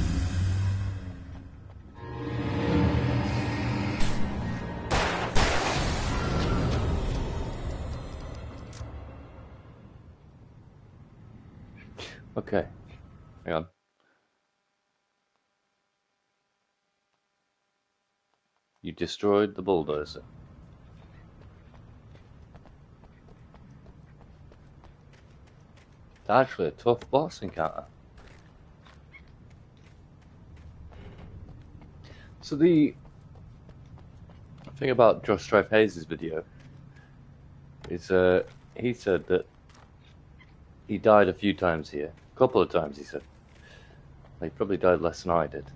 Okay, hang on. You destroyed the bulldozer. It's actually a tough boss encounter. So the thing about Josh Strife Hayes' video is he said that he died a few times here. A couple of times, he said. He probably died less than I did.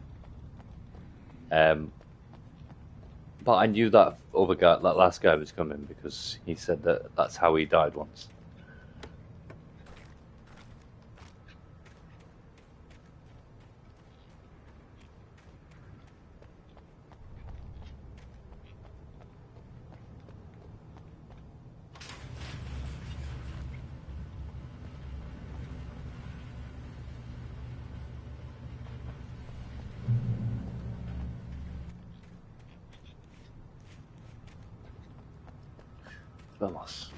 But I knew that other guy, that last guy was coming because he said that that's how he died once. Vamos.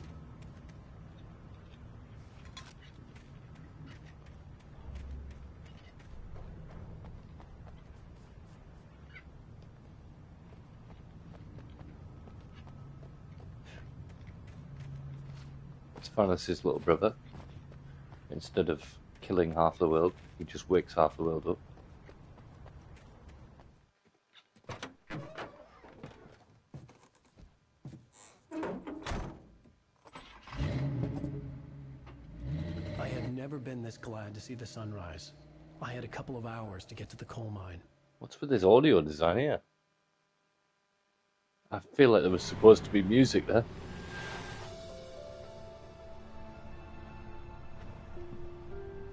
Let's find us his little brother. Instead of killing half the world, he just wakes half the world up. I had never been this glad to see the sunrise. I had a couple of hours to get to the coal mine. What's with this audio design here? I feel like there was supposed to be music there.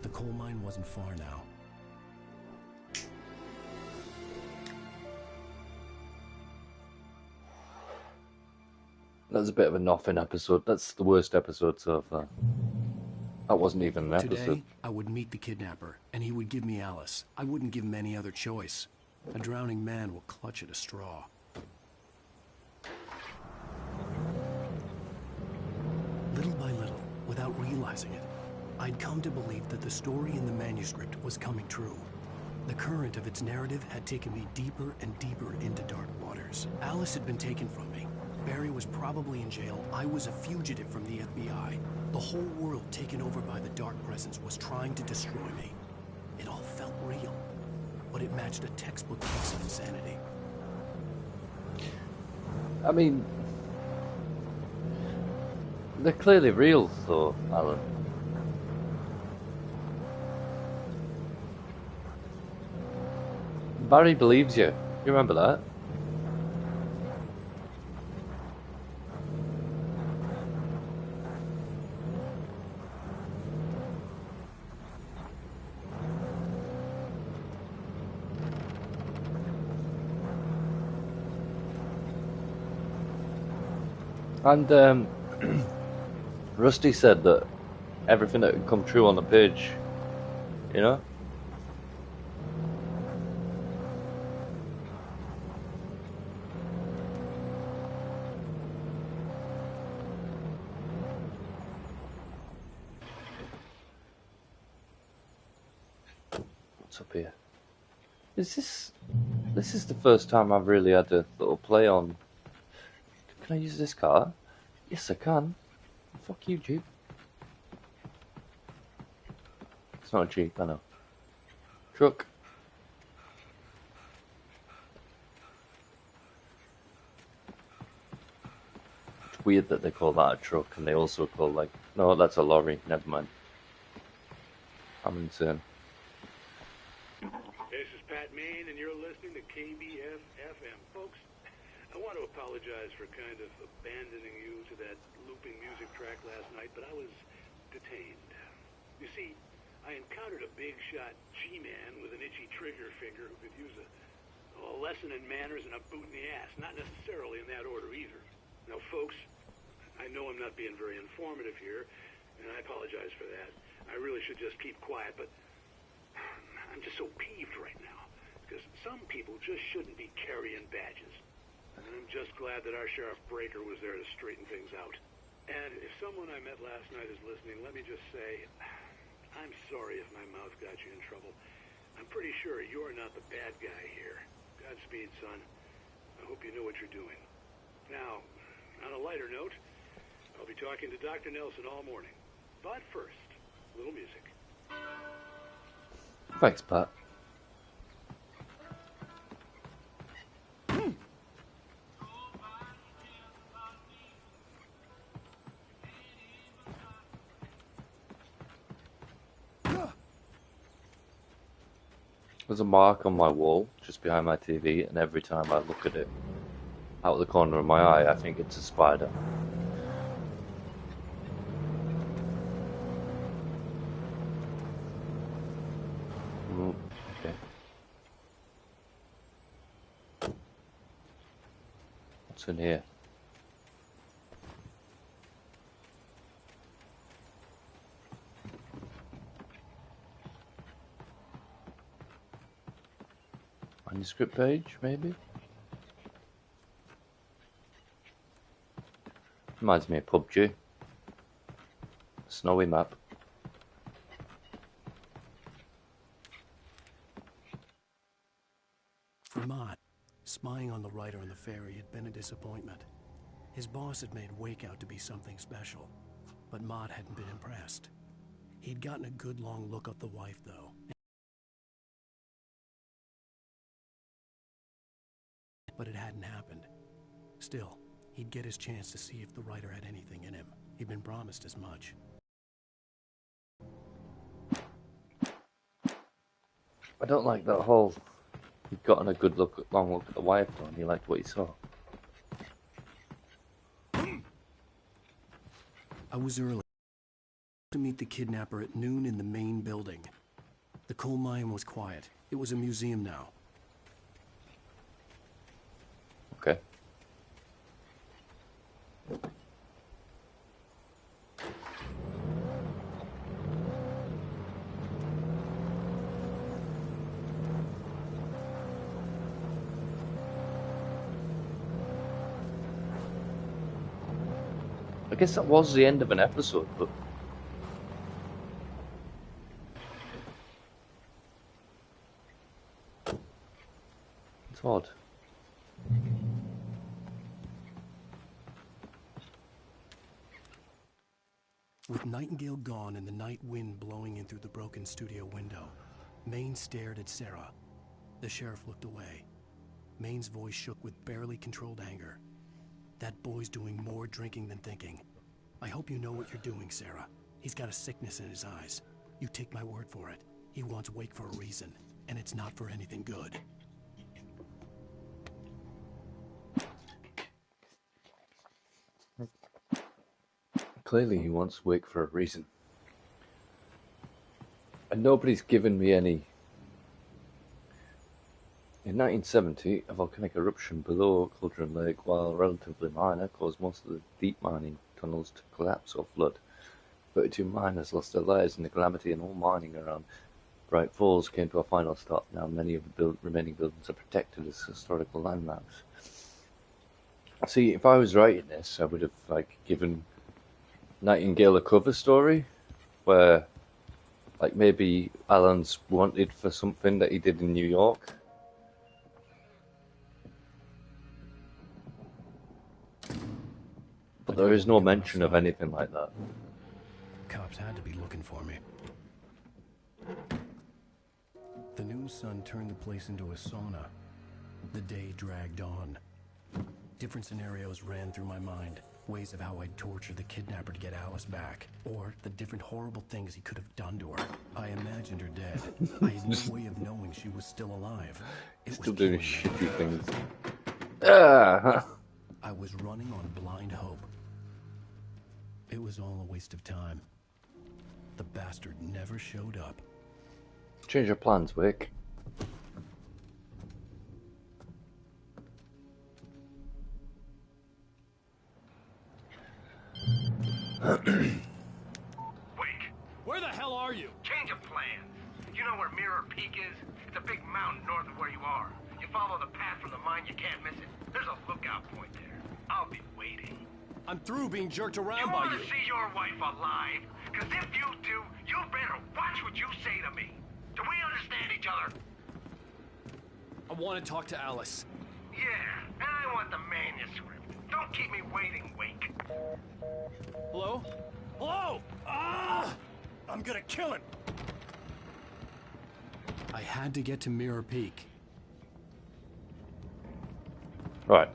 The coal mine wasn't far now. That was a bit of a nothing episode. That's the worst episode so far. That wasn't even an episode. Today, I would meet the kidnapper, and he would give me Alice. I wouldn't give him any other choice. A drowning man will clutch at a straw. Little by little, without realizing it, I'd come to believe that the story in the manuscript was coming true. The current of its narrative had taken me deeper and deeper into dark waters. Alice had been taken from me. Barry was probably in jail. I was a fugitive from the FBI. The whole world taken over by the dark presence was trying to destroy me. It all felt real, but it matched a textbook case of insanity. I mean, they're clearly real, though, Alan. Barry believes you. You remember that? And Rusty said that everything that had come true on the page, you know? What's up here? This is the first time I've really had a little play on. Can I use this car? Yes, I can. Fuck you, Jeep. It's not a Jeep, I know. Truck. It's weird that they call that a truck, and they also call, like... No, that's a lorry. Never mind. I'm insane. This is Pat Main, and you're listening to KBF-FM. Folks, I want to apologize for kind of abandoning you to that looping music track last night, but I was detained. You see, I encountered a big-shot G-man with an itchy trigger finger who could use a lesson in manners and a boot in the ass. Not necessarily in that order either. Now, folks, I know I'm not being very informative here, and I apologize for that. I really should just keep quiet, but I'm just so peeved right now, because some people just shouldn't be carrying badges. And I'm just glad that our Sheriff Breaker was there to straighten things out. And if someone I met last night is listening, let me just say, I'm sorry if my mouth got you in trouble. I'm pretty sure you're not the bad guy here. Godspeed, son. I hope you know what you're doing. Now, on a lighter note, I'll be talking to Dr. Nelson all morning. But first, a little music. Thanks, Pat. There's a mark on my wall just behind my TV, and every time I look at it out of the corner of my eye, I think it's a spider. Okay. What's in here? Manuscript page, maybe? Reminds me of PUBG. Snowy map. For Mott, spying on the writer on the ferry had been a disappointment. His boss had made Wake out to be something special, but Mott hadn't been impressed. He'd gotten a good long look at the wife, though. But it hadn't happened. Still, he'd get his chance to see if the writer had anything in him. He'd been promised as much. I don't like that whole... He'd gotten a good look, long look at the wife, though, and he liked what he saw. I was early to meet the kidnapper at noon in the main building. The coal mine was quiet. It was a museum now. Okay. I guess that was the end of an episode, but... It's odd. With Nightingale gone and the night wind blowing in through the broken studio window, Maine stared at Sarah. The sheriff looked away. Maine's voice shook with barely controlled anger. That boy's doing more drinking than thinking. I hope you know what you're doing, Sarah. He's got a sickness in his eyes. You take my word for it. He wants Wake for a reason, and it's not for anything good. Clearly he wants Wake for a reason. And nobody's given me any... In 1970, a volcanic eruption below Cauldron Lake, while relatively minor, caused most of the deep mining tunnels to collapse or flood. 32 miners lost their lives in the calamity, and all mining around Bright Falls came to a final stop. Now many of the remaining buildings are protected as historical landmarks. See, if I was writing this, I would have given Nightingale a cover story where maybe Alan's wanted for something that he did in New York. But there is no mention of anything like that. Cops had to be looking for me. The noon sun turned the place into a sauna. The day dragged on. Different scenarios ran through my mind. Ways of how I'd torture the kidnapper to get Alice back. Or the different horrible things he could have done to her. I imagined her dead. I had no way of knowing she was still alive. Still doing shitty things. I was running on blind hope. It was all a waste of time. The bastard never showed up. Change your plans, Wick. Wake! Where the hell are you? Change of plans. You know where Mirror Peak is? It's a big mountain north of where you are. You follow the path from the mine, you can't miss it. There's a lookout point there. I'll be waiting. I'm through being jerked around by you. You want to see your wife alive? Because if you do, you better watch what you say to me. Do we understand each other? I want to talk to Alice. Yeah, and I want the manuscript. Don't keep me waiting, Wake. Hello? Hello? I'm gonna kill him. I had to get to Mirror Peak. Right.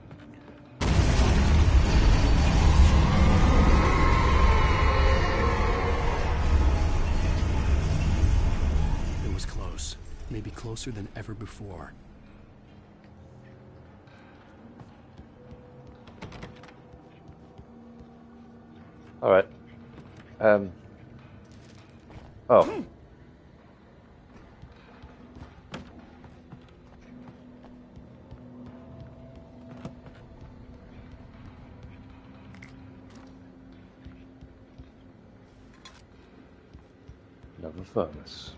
It was close. Maybe closer than ever before. All right. Oh. Another furnace.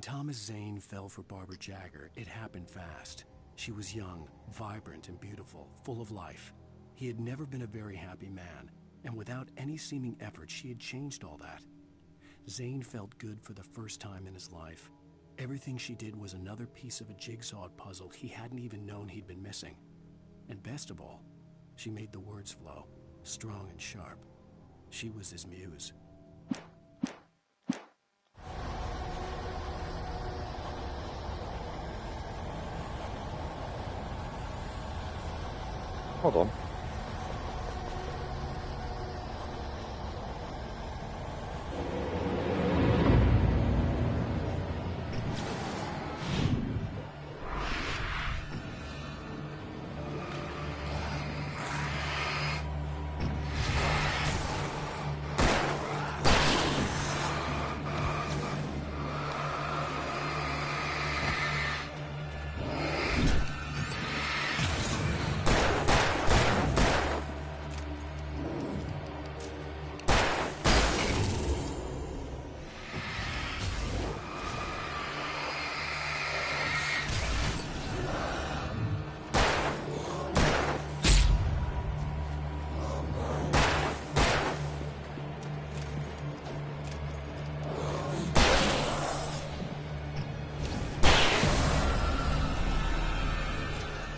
Thomas Zane fell for Barbara Jagger, it happened fast. She was young, vibrant, and beautiful, full of life. He had never been a very happy man, and without any seeming effort, she had changed all that. Zane felt good for the first time in his life. Everything she did was another piece of a jigsaw puzzle he hadn't even known he'd been missing. And best of all, she made the words flow, strong and sharp. She was his muse. Hold on.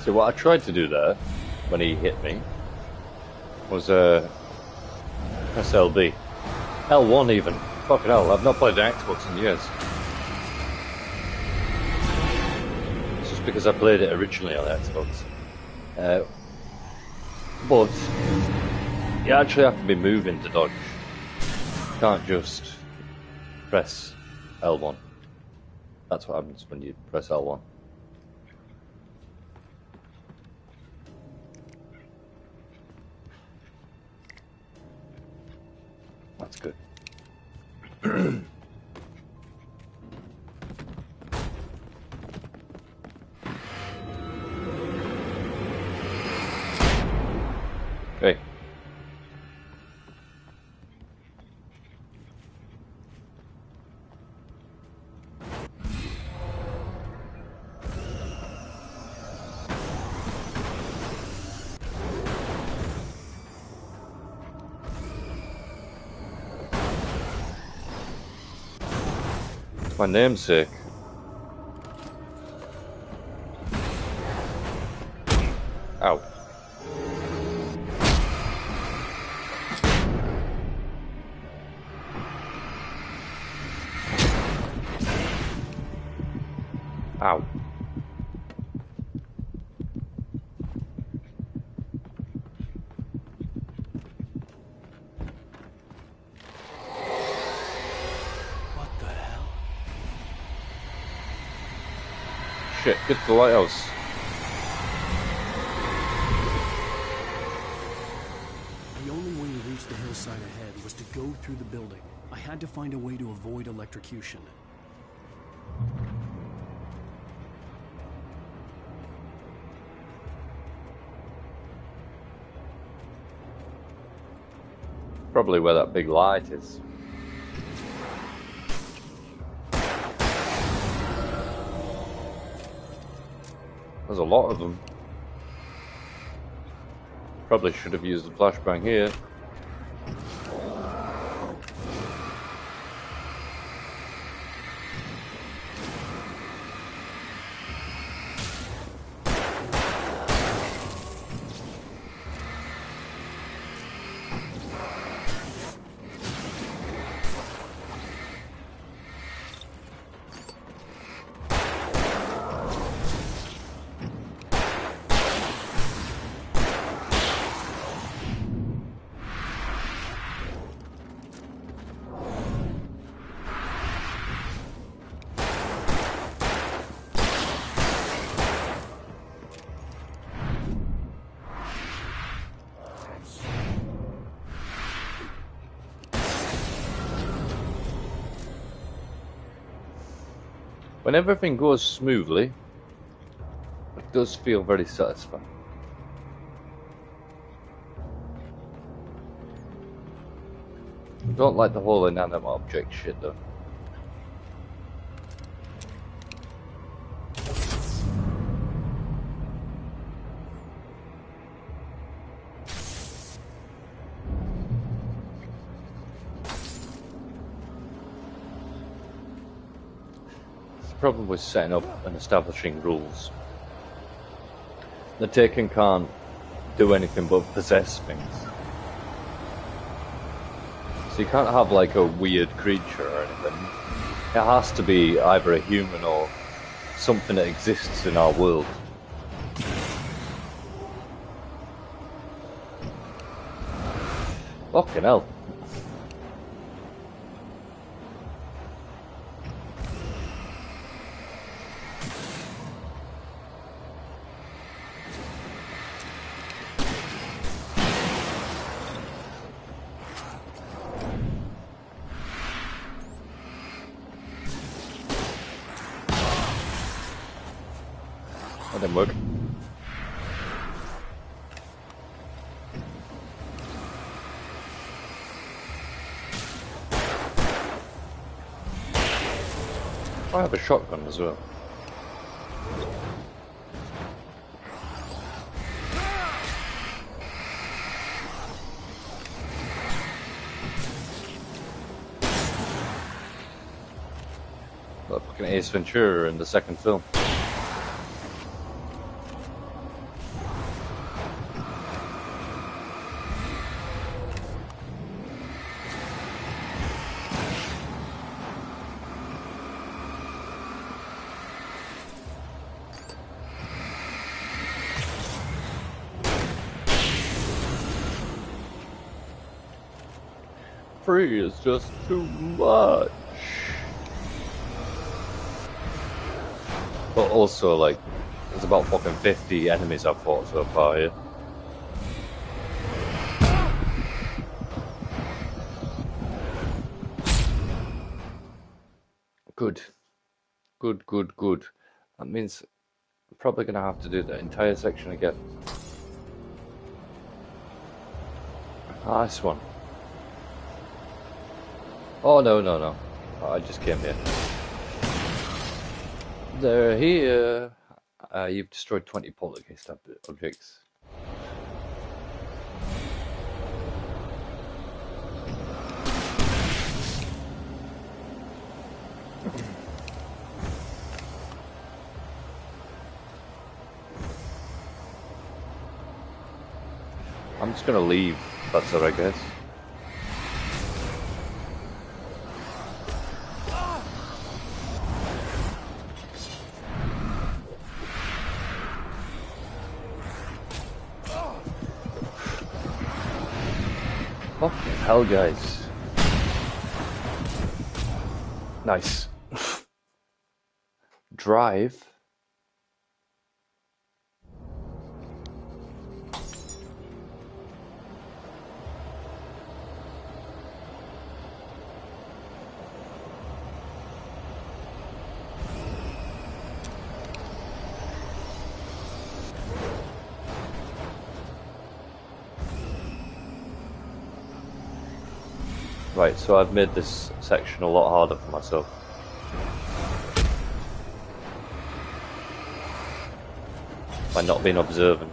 So what I tried to do there, when he hit me, was press LB. L1 even. Fucking hell, I've not played the Xbox in years. It's just because I played it originally on the Xbox. But you actually have to be moving to dodge. You can't just press L1. That's what happens when you press L1. That's good. Okay. My namesake. Ow. Ow. Shit, get to the lighthouse. The only way to reach the hillside ahead was to go through the building. I had to find a way to avoid electrocution. Probably where that big light is. There's a lot of them. Probably should have used the flashbang here. When everything goes smoothly, it does feel very satisfying. I don't like the whole inanimate object shit though. problem with setting up and establishing rules. The Taken can't do anything but possess things. So you can't have like a weird creature or anything. It has to be either a human or something that exists in our world. Fucking hell. That didn't work. I have a shotgun as well. Like fucking Ace Ventura in the second film. Free is just too much. But also, like, there's about fucking 50 enemies I've fought so far here. Good. Good, good, good. That means I'm probably gonna have to do the entire section again. Nice one. Oh, no, no, no. I just came here. They're here. You've destroyed 20 poltergeist objects. I'm just gonna leave. That's it, I guess. Fucking hell, guys. Nice. Drive. Right, so I've made this section a lot harder for myself. By not being observant.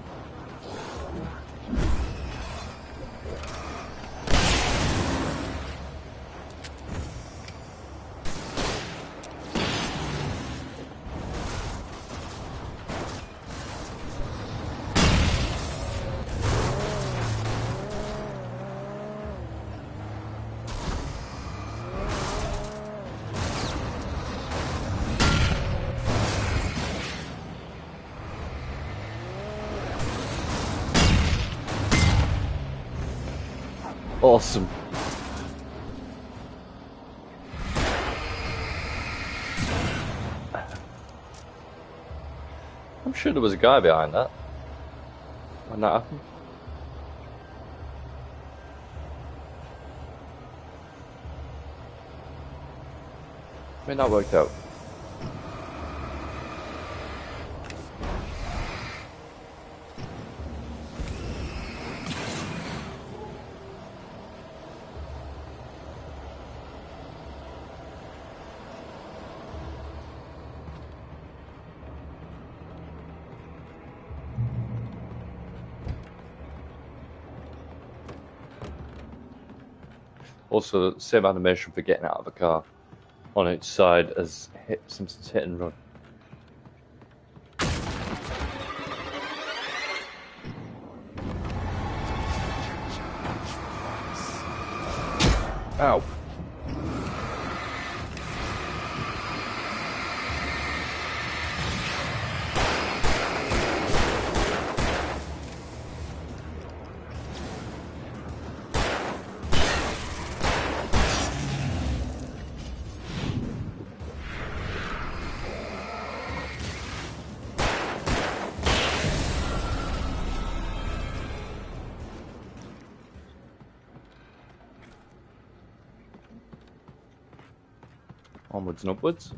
Awesome. I'm sure there was a guy behind that when that happened. I mean, that worked out. Also, same animation for getting out of the car on its side as Simpsons Hit and Run. Ow. Onwards and upwards.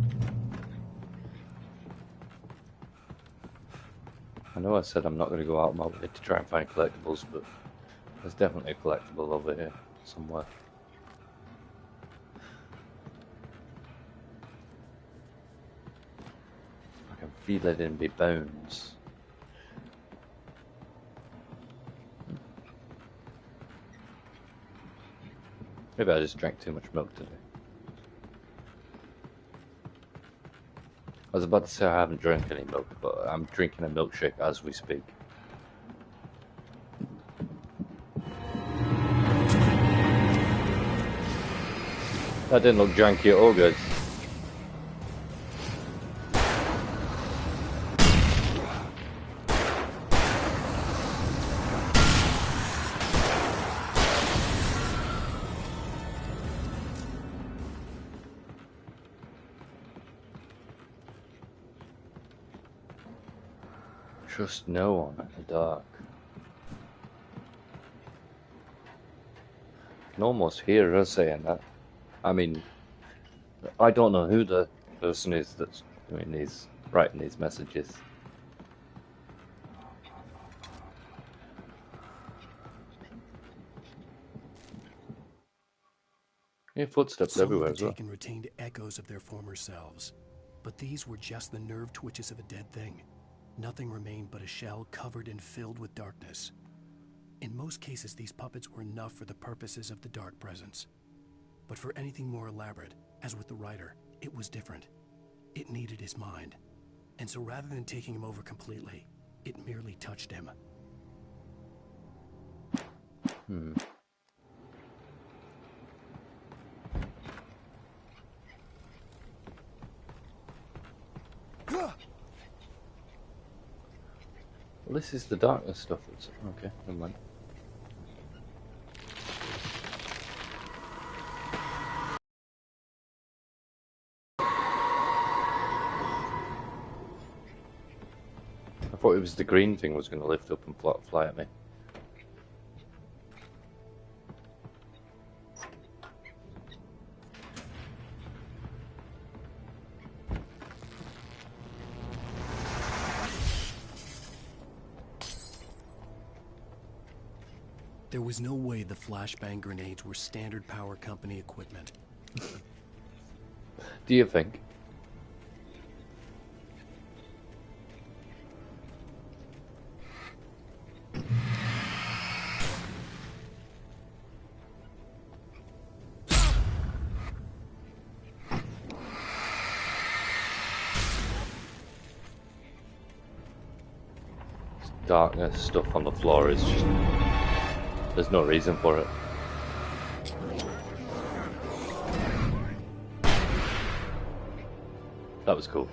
I know I said I'm not going to go out of my way to try and find collectibles, but there's definitely a collectible over here somewhere. I can feel it in my bones. Maybe I just drank too much milk today. I was about to say I haven't drank any milk, but I'm drinking a milkshake as we speak. That didn't look janky at all, guys. Trust no one in the dark. I can almost hear her saying that. I mean, I don't know who the person is that's doing these, writing these messages. Yeah, footsteps everywhere as well. Some of the Taken retained echoes of their former selves, but these were just the nerve twitches of a dead thing. Nothing remained but a shell covered and filled with darkness. In most cases, these puppets were enough for the purposes of the dark presence. But for anything more elaborate, as with the writer, it was different. It needed his mind. And so rather than taking him over completely, it merely touched him. Well, this is the darkness stuff. It's, okay, never mind. I thought it was the green thing was going to lift up and fly at me. There was no way the flashbang grenades were standard power company equipment. Do you think? Darkness stuff on the floor is just... there's no reason for it. That was cool.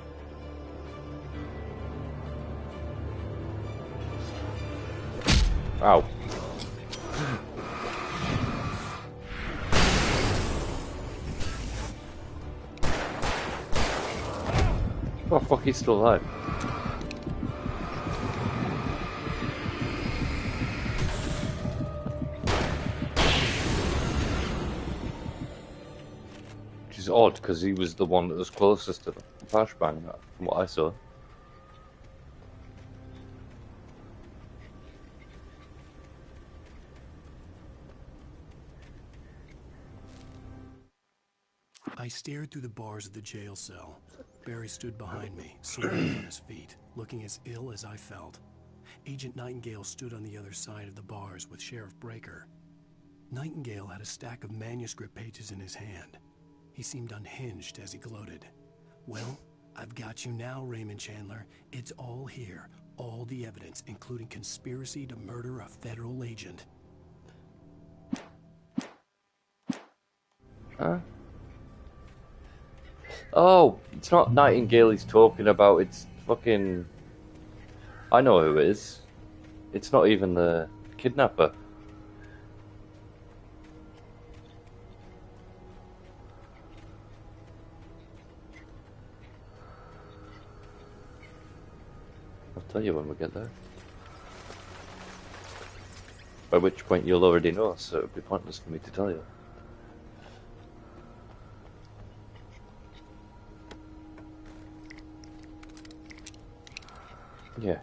Ow. Oh fuck, he's still alive. Which is odd, because he was the one that was closest to the flashbang, from what I saw. I stared through the bars of the jail cell. Barry stood behind me, swaying on his feet, looking as ill as I felt. Agent Nightingale stood on the other side of the bars with Sheriff Breaker. Nightingale had a stack of manuscript pages in his hand. He seemed unhinged as he gloated. Well, I've got you now, Raymond Chandler. It's all here. All the evidence, including conspiracy to murder a federal agent. Huh? Oh, it's not Nightingale he's talking about, it's fucking... I know who it is. It's not even the kidnapper. I'll tell you when we get there. By which point you'll already know, so it would be pointless for me to tell you. Yeah.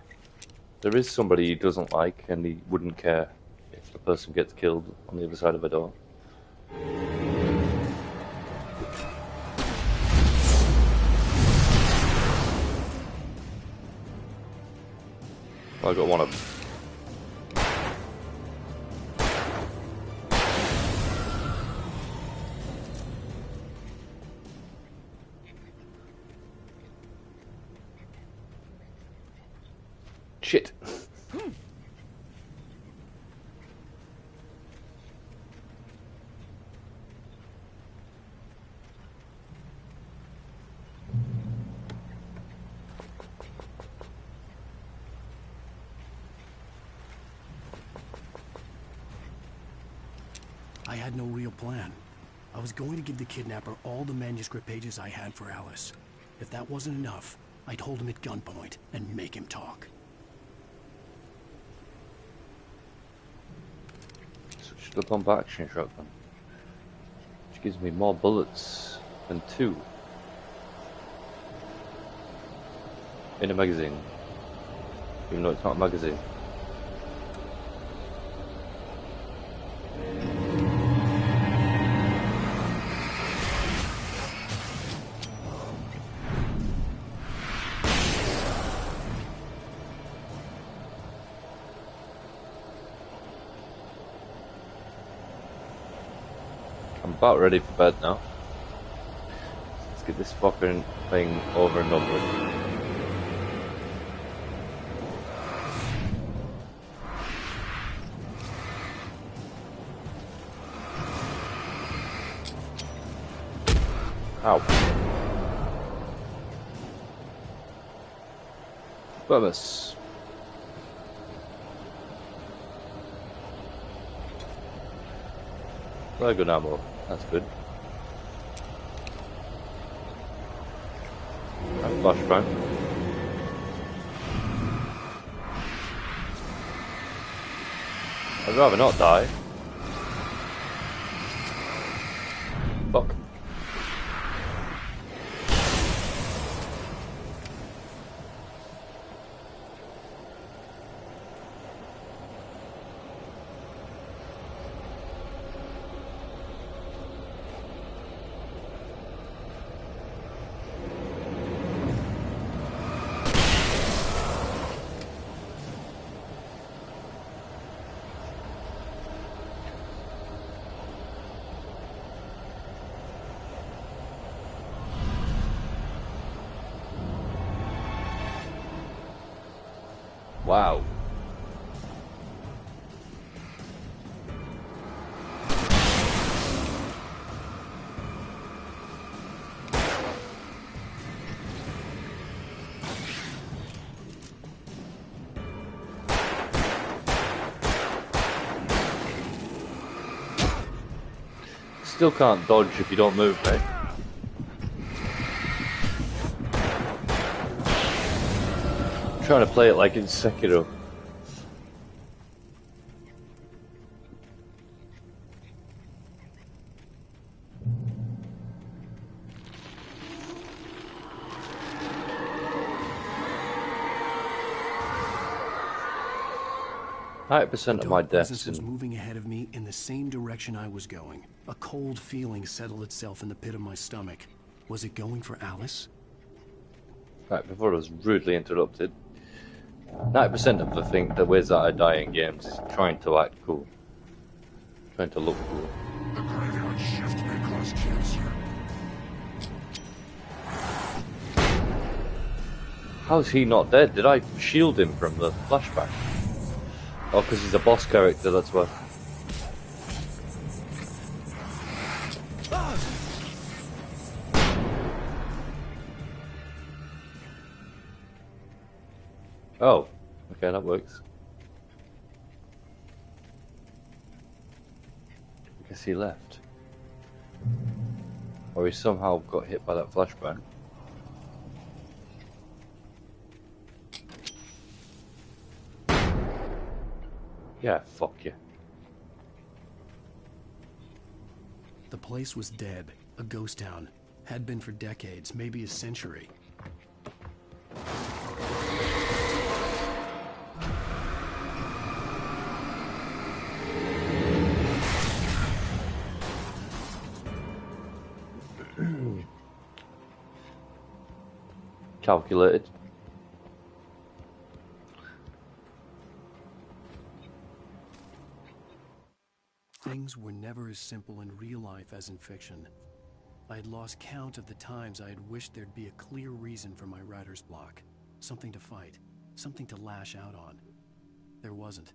There is somebody he doesn't like, and he wouldn't care if the person gets killed on the other side of a door. I got one of them. Shit. I had no real plan. I was going to give the kidnapper all the manuscript pages I had for Alice. If that wasn't enough, I'd hold him at gunpoint and make him talk. Switch to the pump action shotgun, which gives me more bullets than 2 in a magazine, even though it's not a magazine. I'm about ready for bed now. Let's get this fucking thing over and over with. Ow. Bonus. Very good ammo. That's good. And flashbang. I'd rather not die. Fuck. Wow. Still can't dodge if you don't move, mate. I'm trying to play it like in Sekiro. % of my deaths was moving ahead of me in the same direction I was going. A cold feeling settled itself in the pit of my stomach. Was it going for Alice? Right, before I was rudely interrupted, 90% of the ways that I die in games is trying to act cool. Trying to look cool. The graveyard shift may cause cancer. How is he not dead? Did I shield him from the flashback? Oh, because he's a boss character, that's why. Oh, okay, that works. I guess he left. Or he somehow got hit by that flashbang. Yeah, fuck you. The place was dead, a ghost town. Had been for decades, maybe a century. Calculated. Things were never as simple in real life as in fiction. I had lost count of the times I had wished there'd be a clear reason for my writer's block. Something to fight, something to lash out on. There wasn't.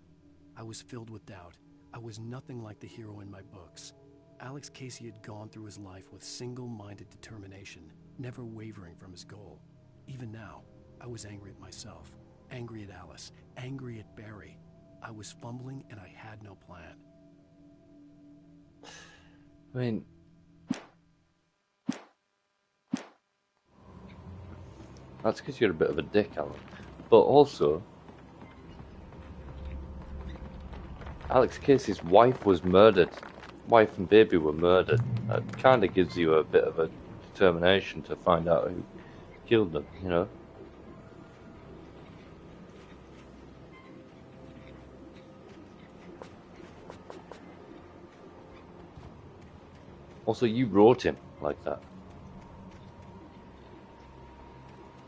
I was filled with doubt. I was nothing like the hero in my books. Alex Casey had gone through his life with single-minded determination, never wavering from his goal. Even now, I was angry at myself, angry at Alice, angry at Barry. I was fumbling and I had no plan. I mean, that's because you're a bit of a dick, Alan. But also, Alex Casey's wife was murdered. Wife and baby were murdered. That kind of gives you a bit of a determination to find out who killed them, you know? Also, you wrote him like that.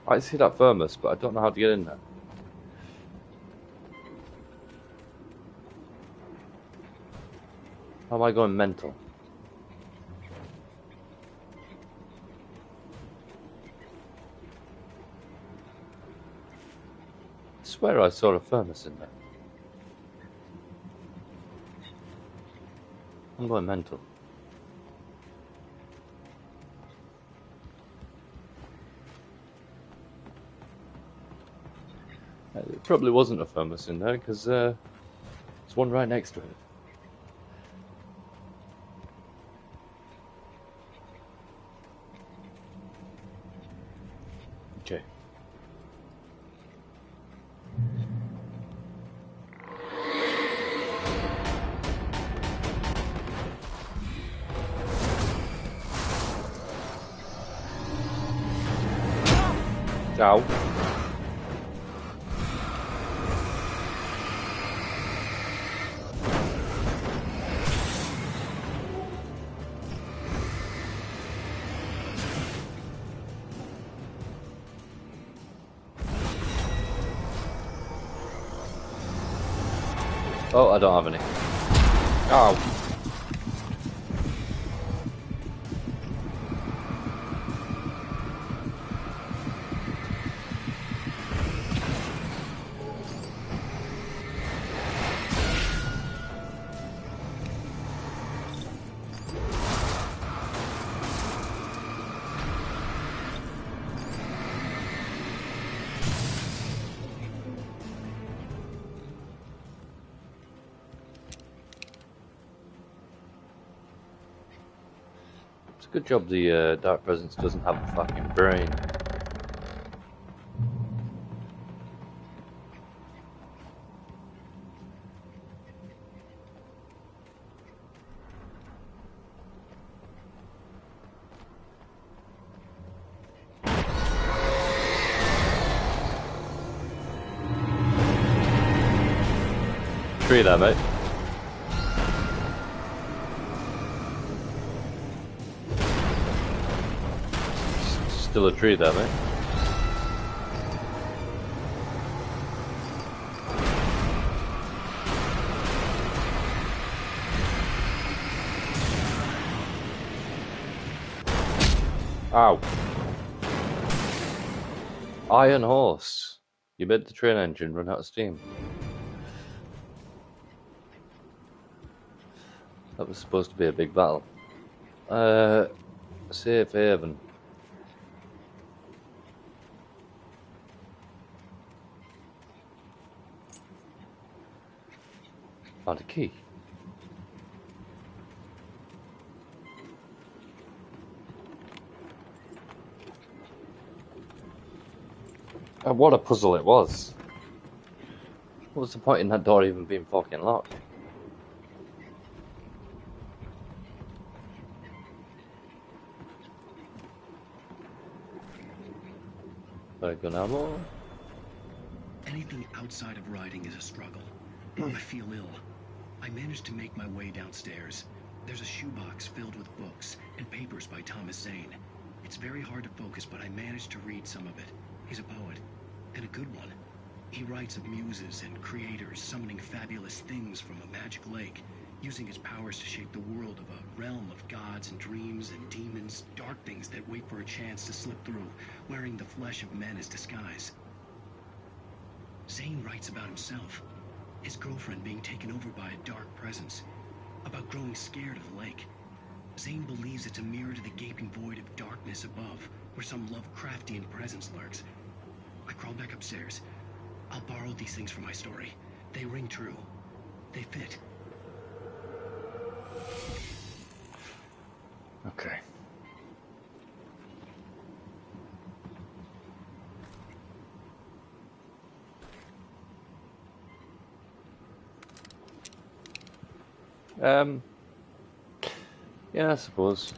I see that thermos, but I don't know how to get in there. How am I going mental? I swear I saw a thermos in there. I'm going mental. It probably wasn't a thermos in there, because there's one right next to it. Okay. Ow. Oh, I don't have any. Ow. It's a good job the Dark Presence doesn't have a fucking brain. Tree there, mate. Still a tree there, mate. Ow. Iron Horse. You made the train engine run out of steam. That was supposed to be a big battle. Safe haven. Found a key. And what a puzzle it was. What was the point in that door even being fucking locked? Gun ammo. Anything outside of riding is a struggle. I feel ill. I managed to make my way downstairs. There's a shoebox filled with books and papers by Thomas Zane. It's very hard to focus, but I managed to read some of it. He's a poet, and a good one. He writes of muses and creators summoning fabulous things from a magic lake, using his powers to shape the world of a realm of gods and dreams and demons, dark things that wait for a chance to slip through, wearing the flesh of men as disguise. Zane writes about himself, his girlfriend being taken over by a dark presence, about growing scared of the lake. Zane believes it's a mirror to the gaping void of darkness above, where some Lovecraftian presence lurks. I crawl back upstairs. I'll borrow these things for my story. They ring true. They fit. Okay. Yeah, I suppose.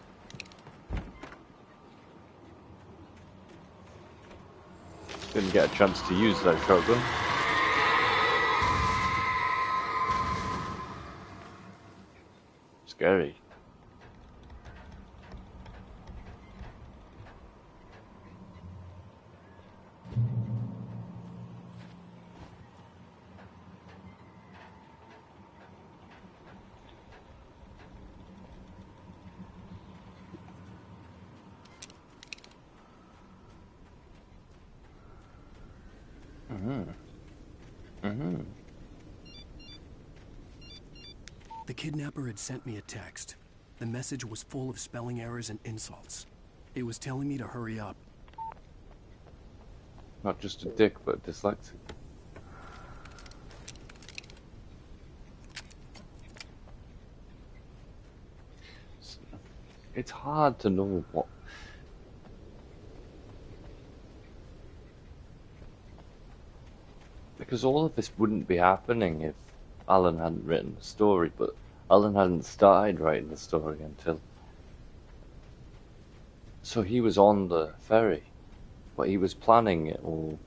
Didn't get a chance to use that shotgun. Scary. The kidnapper had sent me a text. The message was full of spelling errors and insults. It was telling me to hurry up. Not just a dick, but dyslexic. It's hard to know what... Because all of this wouldn't be happening if Alan hadn't written the story, but Alan hadn't started writing the story until... So he was on the ferry, but he was planning it all.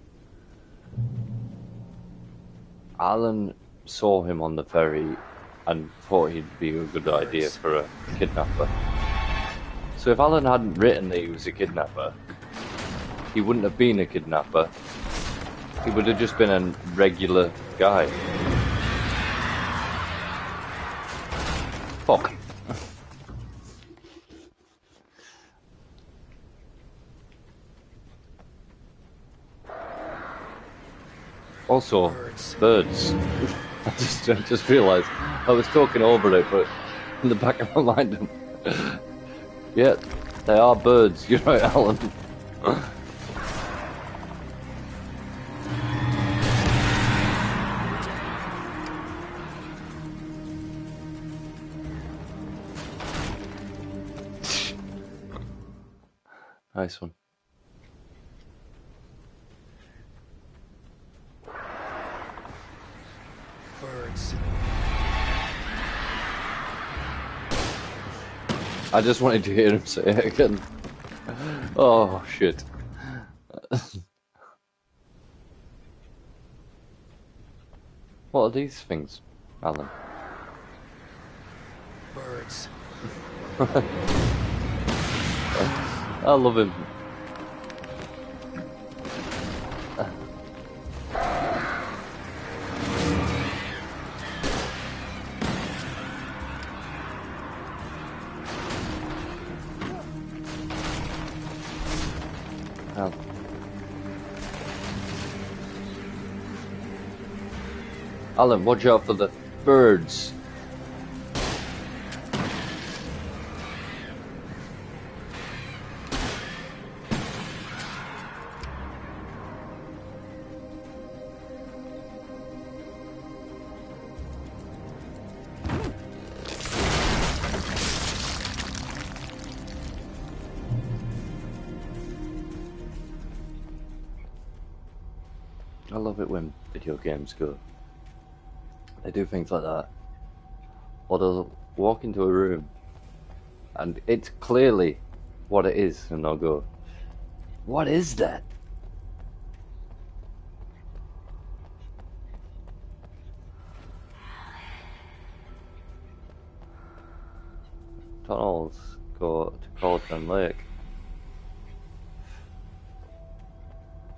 Alan saw him on the ferry and thought he'd be a good idea for a kidnapper. So if Alan hadn't written that he was a kidnapper, he wouldn't have been a kidnapper. He would have just been a regular guy. Fuck. Also, birds. I just realised I was talking over it, but in the back of my mind, yeah, they are birds. You're right, Alan. Nice one. Birds. I just wanted to hear him say it again. Oh, shit. What are these things, Alan? Birds. I love him. Alan, watch out for the birds. I love it when video games go. They do things like that. Or they'll walk into a room and it's clearly what it is, and they'll go, "What is that?" Tunnels go to Cauldron Lake.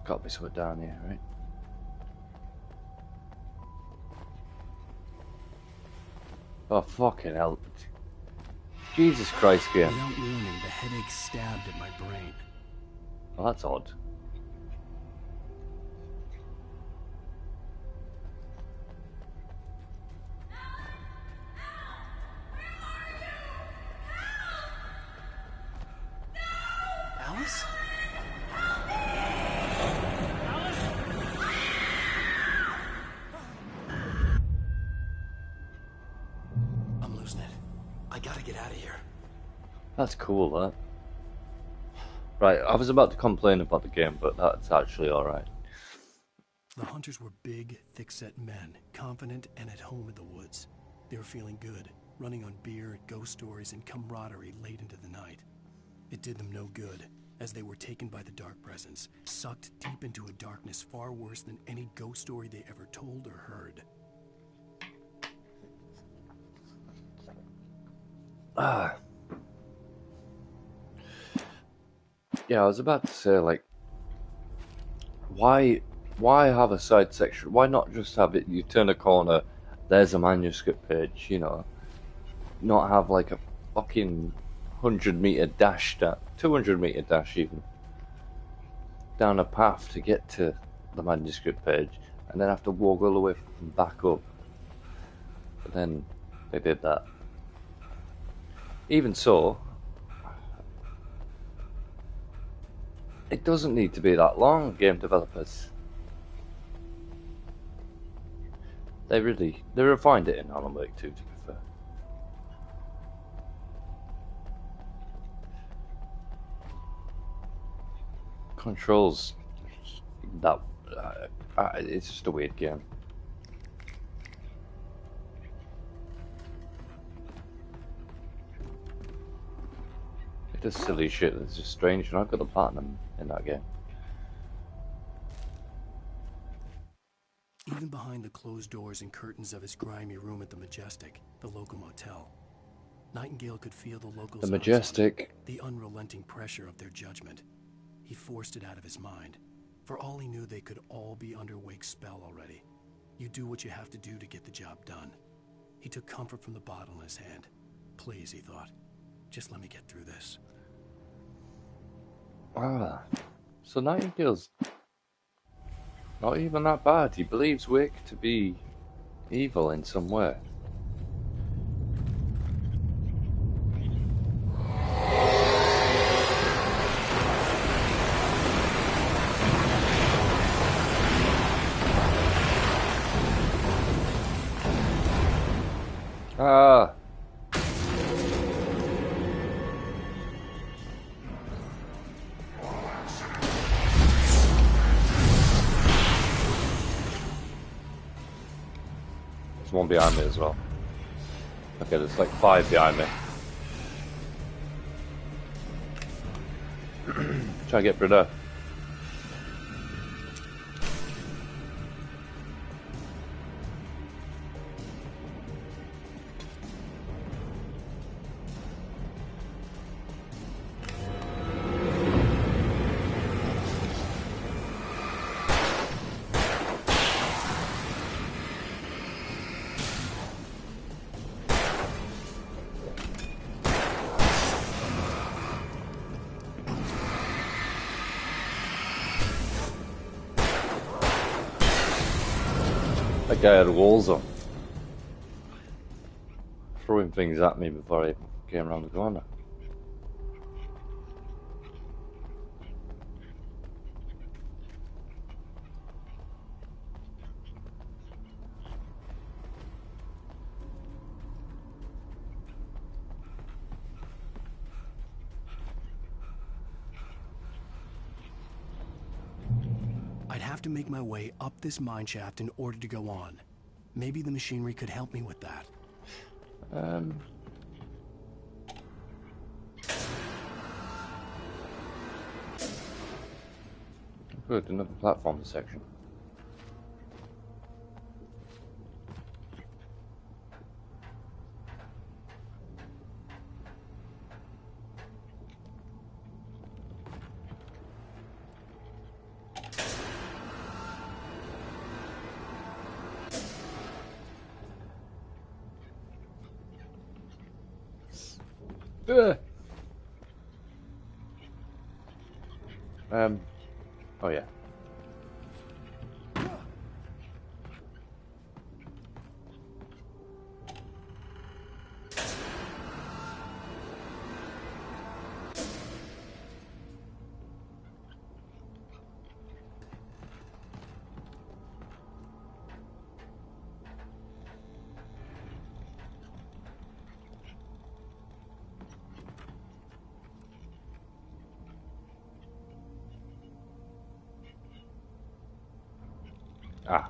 Gotta be somewhere down here, right? Oh, fucking hell. Jesus Christ, game. Without warning, the headache stabbed at my brain. Well, that's odd. Alice? I'm losing it. I gotta get out of here. That's cool, that. Right, I was about to complain about the game, but that's actually alright. The hunters were big, thick-set men, confident and at home in the woods. They were feeling good, running on beer, ghost stories, and camaraderie late into the night. It did them no good, as they were taken by the dark presence, sucked deep into a darkness far worse than any ghost story they ever told or heard. Yeah, I was about to say, like, why have a side section? Why not just have it, you turn a corner, there's a manuscript page, you know? Not have, like, a fucking 100-meter dash, 200-meter dash even, down a path to get to the manuscript page, and then have to walk all the way back up. But then they did that. Even so, it doesn't need to be that long, game developers. They refined it in Alan Wake 2, to be fair. Controls, that it's just a weird game. It does silly shit that's just strange, and I've got the platinum in that game. Even behind the closed doors and curtains of his grimy room at the Majestic, the local motel, Nightingale could feel the locals' The Majestic. the unrelenting pressure of their judgment. He forced it out of his mind. For all he knew, they could all be under Wake's spell already. You do what you have to do to get the job done. He took comfort from the bottle in his hand. Please, he thought, just let me get through this. So Nightingale's not even that bad. He believes Wake to be evil in some way. There's one behind me as well. Okay, there's like 5 behind me. Try to get through there. That guy had walls on. Throwing things at me before I came around the corner. I'd have to make my way up this mine shaft in order to go on. Maybe the machinery could help me with that. Good, another platform section. Oh yeah. Ah.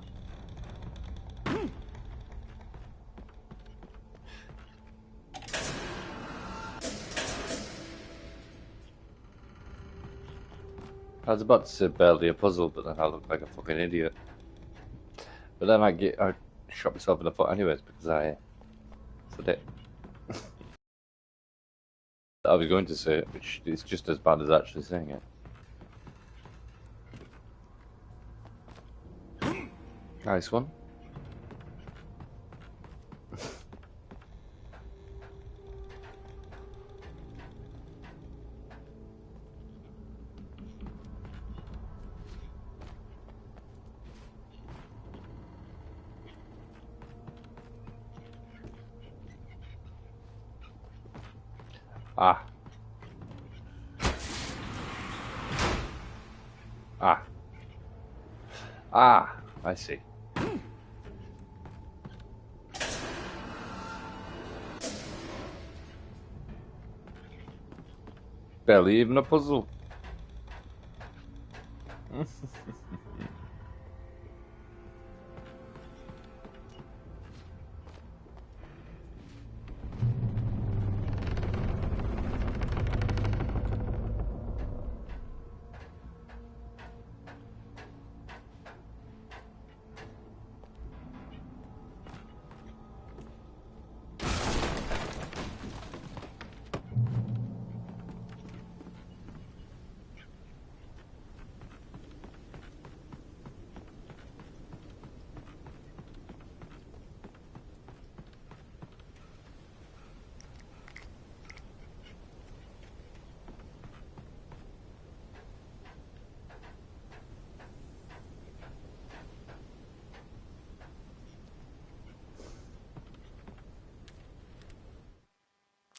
I was about to say barely a puzzle, but then I look like a fucking idiot. But then I shot myself in the foot anyways because I said it. I was going to say it, which is just as bad as actually saying it. Nice one. Ah. Ah. Ah. I see. Barely even a puzzle.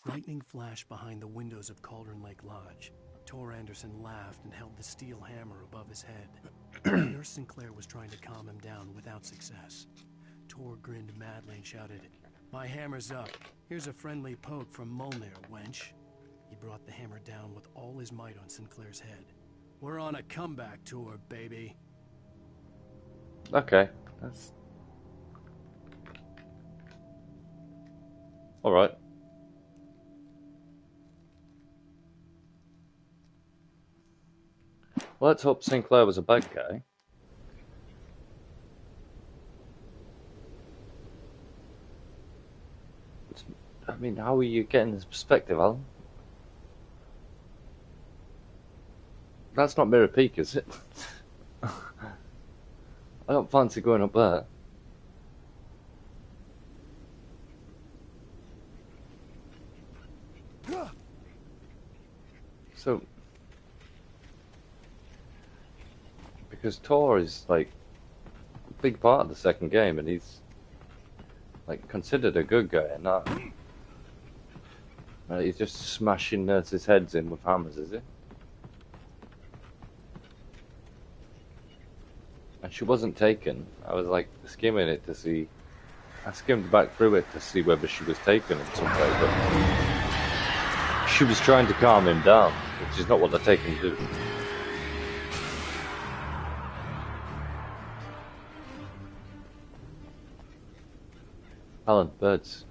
Lightning flashed behind the windows of Cauldron Lake Lodge. Tor Anderson laughed and held the steel hammer above his head. Nurse Sinclair was trying to calm him down without success. Tor grinned madly and shouted, "My hammer's up. Here's a friendly poke from Molnir, wench." He brought the hammer down with all his might on Sinclair's head. "We're on a comeback tour, baby." Okay, that's all right. Well, let's hope Sinclair was a bad guy. I mean, how are you getting this perspective, Alan? That's not Mirror Peak, is it? I don't fancy going up there. So, because Tor is like big part of the second game, and he's like considered a good guy, and not. He's just smashing nurses' heads in with hammers, is he? And she wasn't taken. I was like skimming it to see. I skimmed back through it to see whether she was taken in some way, but she was trying to calm him down, which is not what the Taken do. Alan, birds.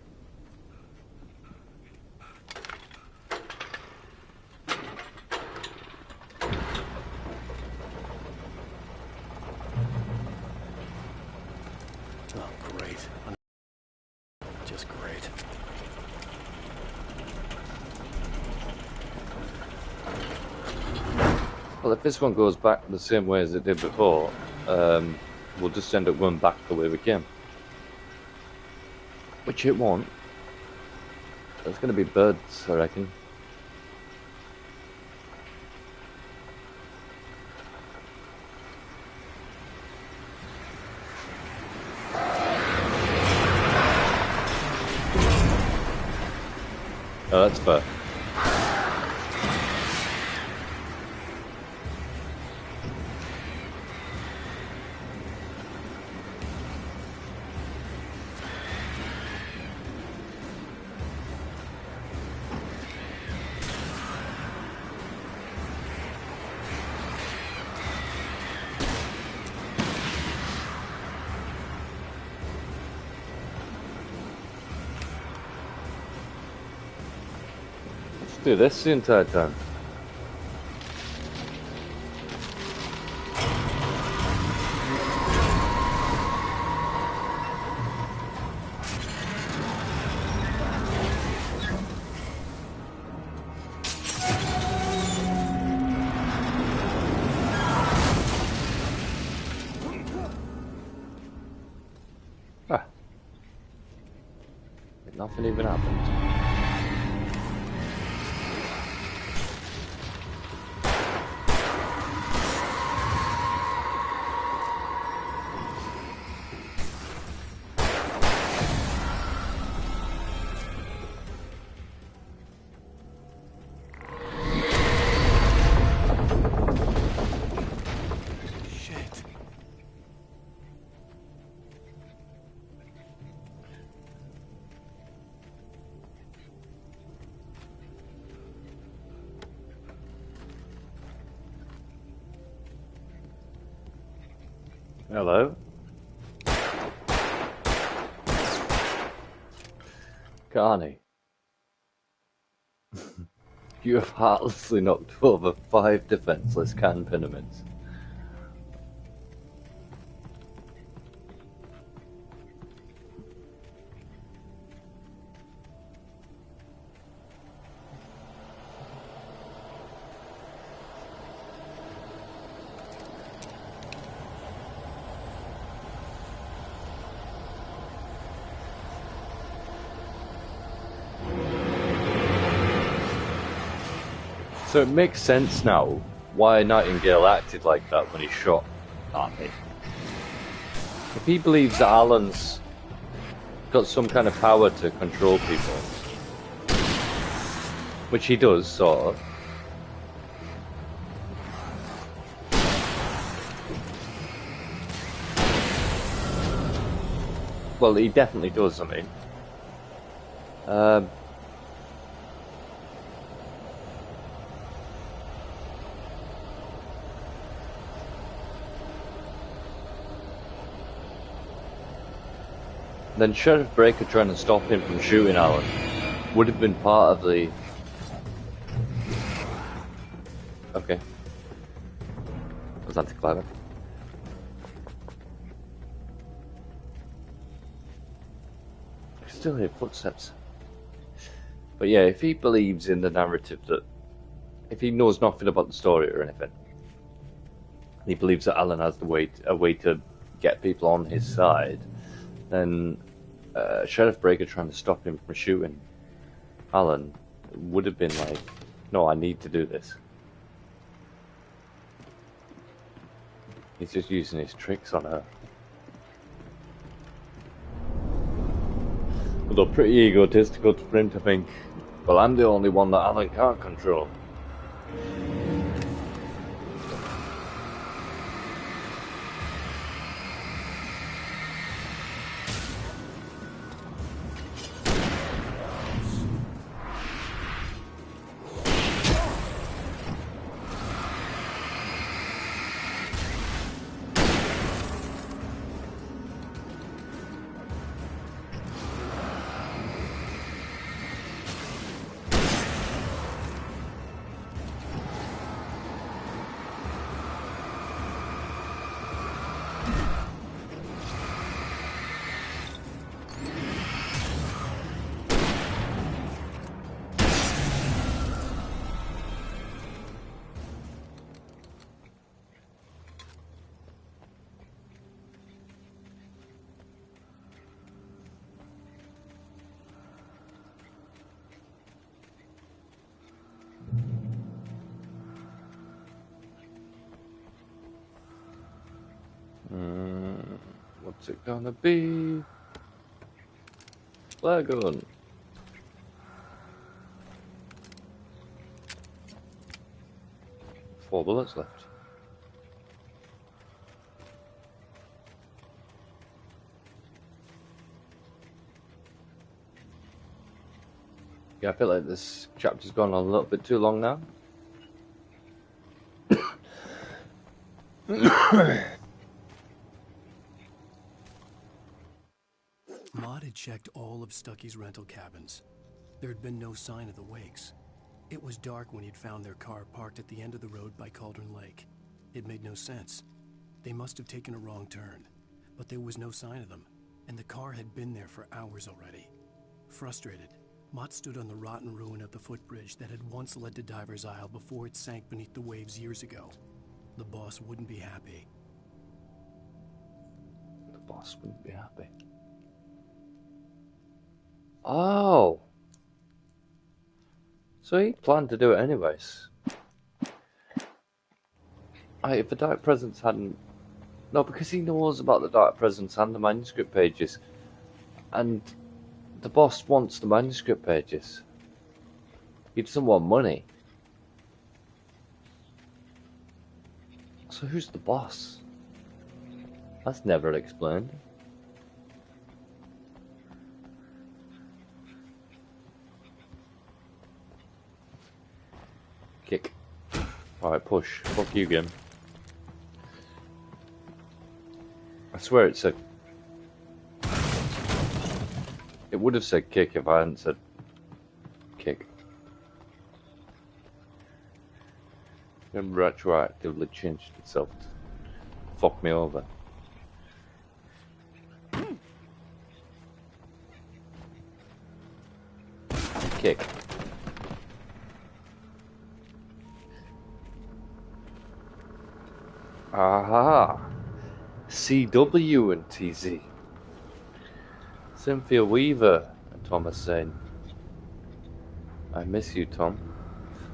Oh, great. Just great. Well, if this one goes back the same way as it did before, we'll just end up going back the way we came. Which it won't. There's going to be birds, I reckon. Oh, that's fair. Do this the entire time. Ah. Nothing even happened. Hello? Carney. You have heartlessly knocked over 5 defenseless can pyramids. So it makes sense now why Nightingale acted like that when he shot Arnie. If he believes that Alan's got some kind of power to control people, which he does, sort of. Well, he definitely does, I mean. Then Sheriff Breaker trying to stop him from shooting Alan would have been part of the... Okay. Was anti-climate. I still hear footsteps. But yeah, if he believes in the narrative that... If he knows nothing about the story or anything, he believes that Alan has a way to get people on his side, then Sheriff Breaker trying to stop him from shooting Alan would have been like, no, I need to do this. He's just using his tricks on her. Although pretty egotistical for him to think, well, I'm the only one that Alan can't control. What's it gonna be? Flare gun. 4 bullets left. Yeah, I feel like this chapter's gone on a little bit too long now. Maud had checked all of Stucky's rental cabins. There had been no sign of the Wakes. It was dark when he'd found their car parked at the end of the road by Cauldron Lake. It made no sense. They must have taken a wrong turn, but there was no sign of them, and the car had been there for hours already. Frustrated, Mott stood on the rotten ruin of the footbridge that had once led to Diver's Isle before it sank beneath the waves years ago. The boss wouldn't be happy. The boss wouldn't be happy. Oh! So he planned to do it anyways. If the Dark Presence hadn't... No, because he knows about the Dark Presence and the manuscript pages. And the boss wants the manuscript pages. He doesn't want money. So who's the boss? That's never explained. Kick. Alright, push. Fuck you, game. I swear it said... It would have said kick if I hadn't said kick. It retroactively changed itself to fuck me over. Kick. Aha! CW and TZ. Cynthia Weaver and Thomas saying, I miss you, Tom.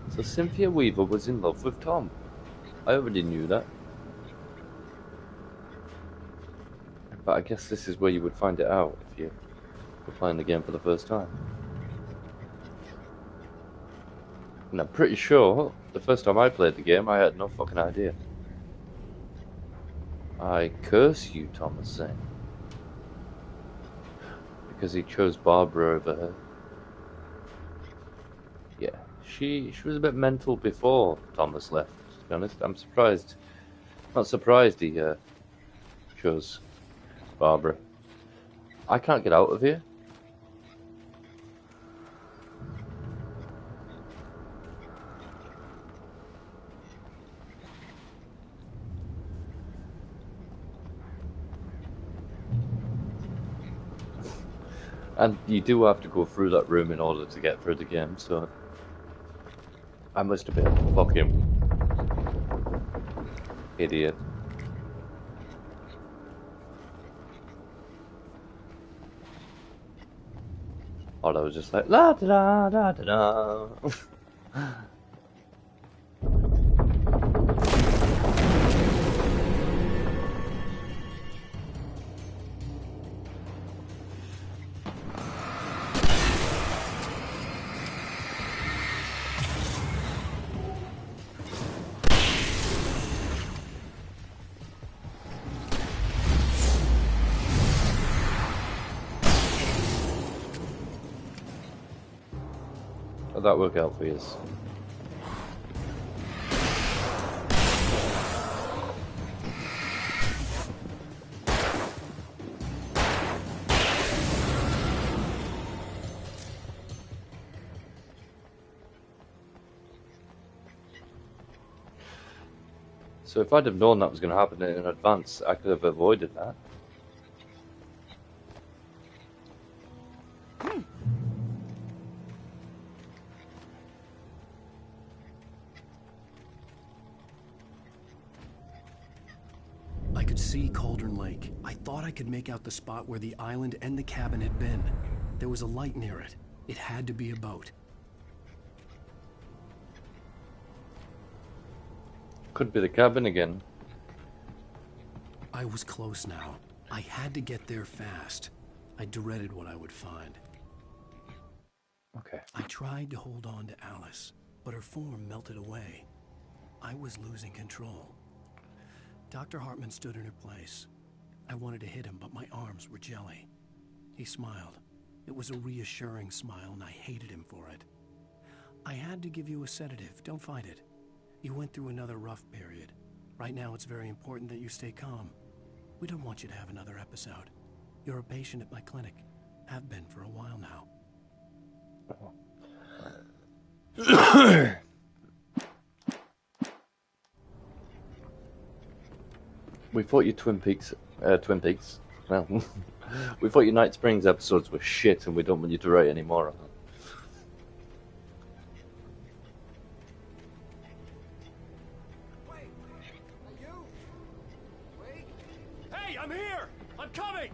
So Cynthia Weaver was in love with Tom. I already knew that. But I guess this is where you would find it out if you were playing the game for the first time. And I'm pretty sure the first time I played the game I had no fucking idea. I curse you, Thomas saying. Because he chose Barbara over her. Yeah, she was a bit mental before Thomas left, to be honest. I'm surprised. Not surprised he chose Barbara. I can't get out of here. And you do have to go through that room in order to get through the game, so... I must have been a fucking... idiot. Or I was just like, la da da da da da. How'd that work out for you? So if I'd have known that was going to happen in advance, I could have avoided that. I could see Cauldron Lake. I thought I could make out the spot where the island and the cabin had been. There was a light near it. It had to be a boat. Could be the cabin again. I was close now. I had to get there fast. I dreaded what I would find. Okay. I tried to hold on to Alice, but her form melted away. I was losing control. Dr. Hartman stood in her place. I wanted to hit him, but my arms were jelly. He smiled. It was a reassuring smile, and I hated him for it. I had to give you a sedative. Don't fight it. You went through another rough period. Right now, it's very important that you stay calm. We don't want you to have another episode. You're a patient at my clinic. Have been for a while now. We thought your Twin Peaks. Well, we thought your Night Springs episodes were shit, and we don't want you to write any more of them. Hey, I'm here! I'm coming!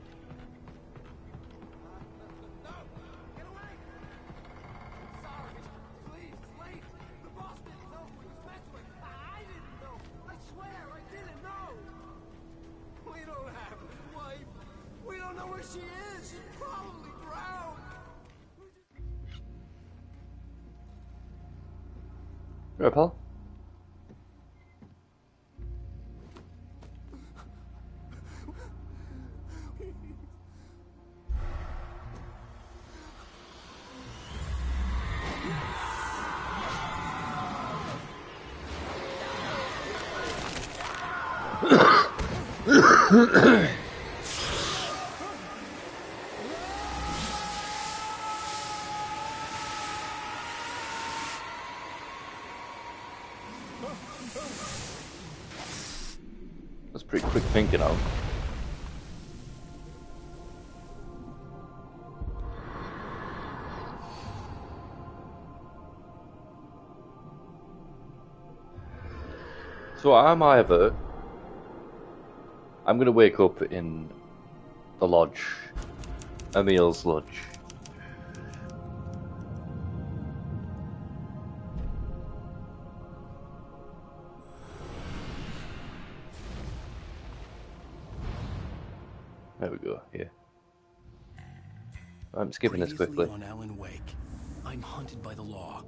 Right, pal? That's pretty quick thinking of. So I'm either I'm gonna wake up in the lodge, Emil's lodge. There we go. Here. I'm skipping this quickly. On Alan Wake, I'm hunted by the law.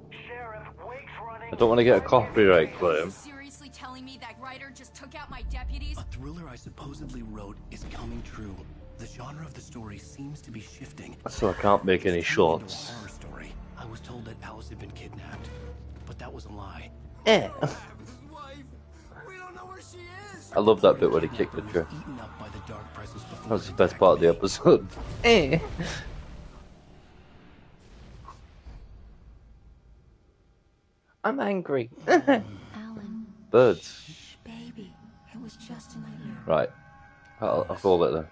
I don't want to get a copyright claim. Seriously telling me that writer just took out my deputies? A thriller I supposedly wrote is coming true. The genre of the story seems to be shifting. So I can't make any shorts. Horror story. I was told that Alice had been kidnapped, but that was a lie. I love that bit where he kicked the tree. That was the best part of the episode. I'm angry. Alan. Birds. Shh, baby. It was just a nightmare. Right. I'll call it there.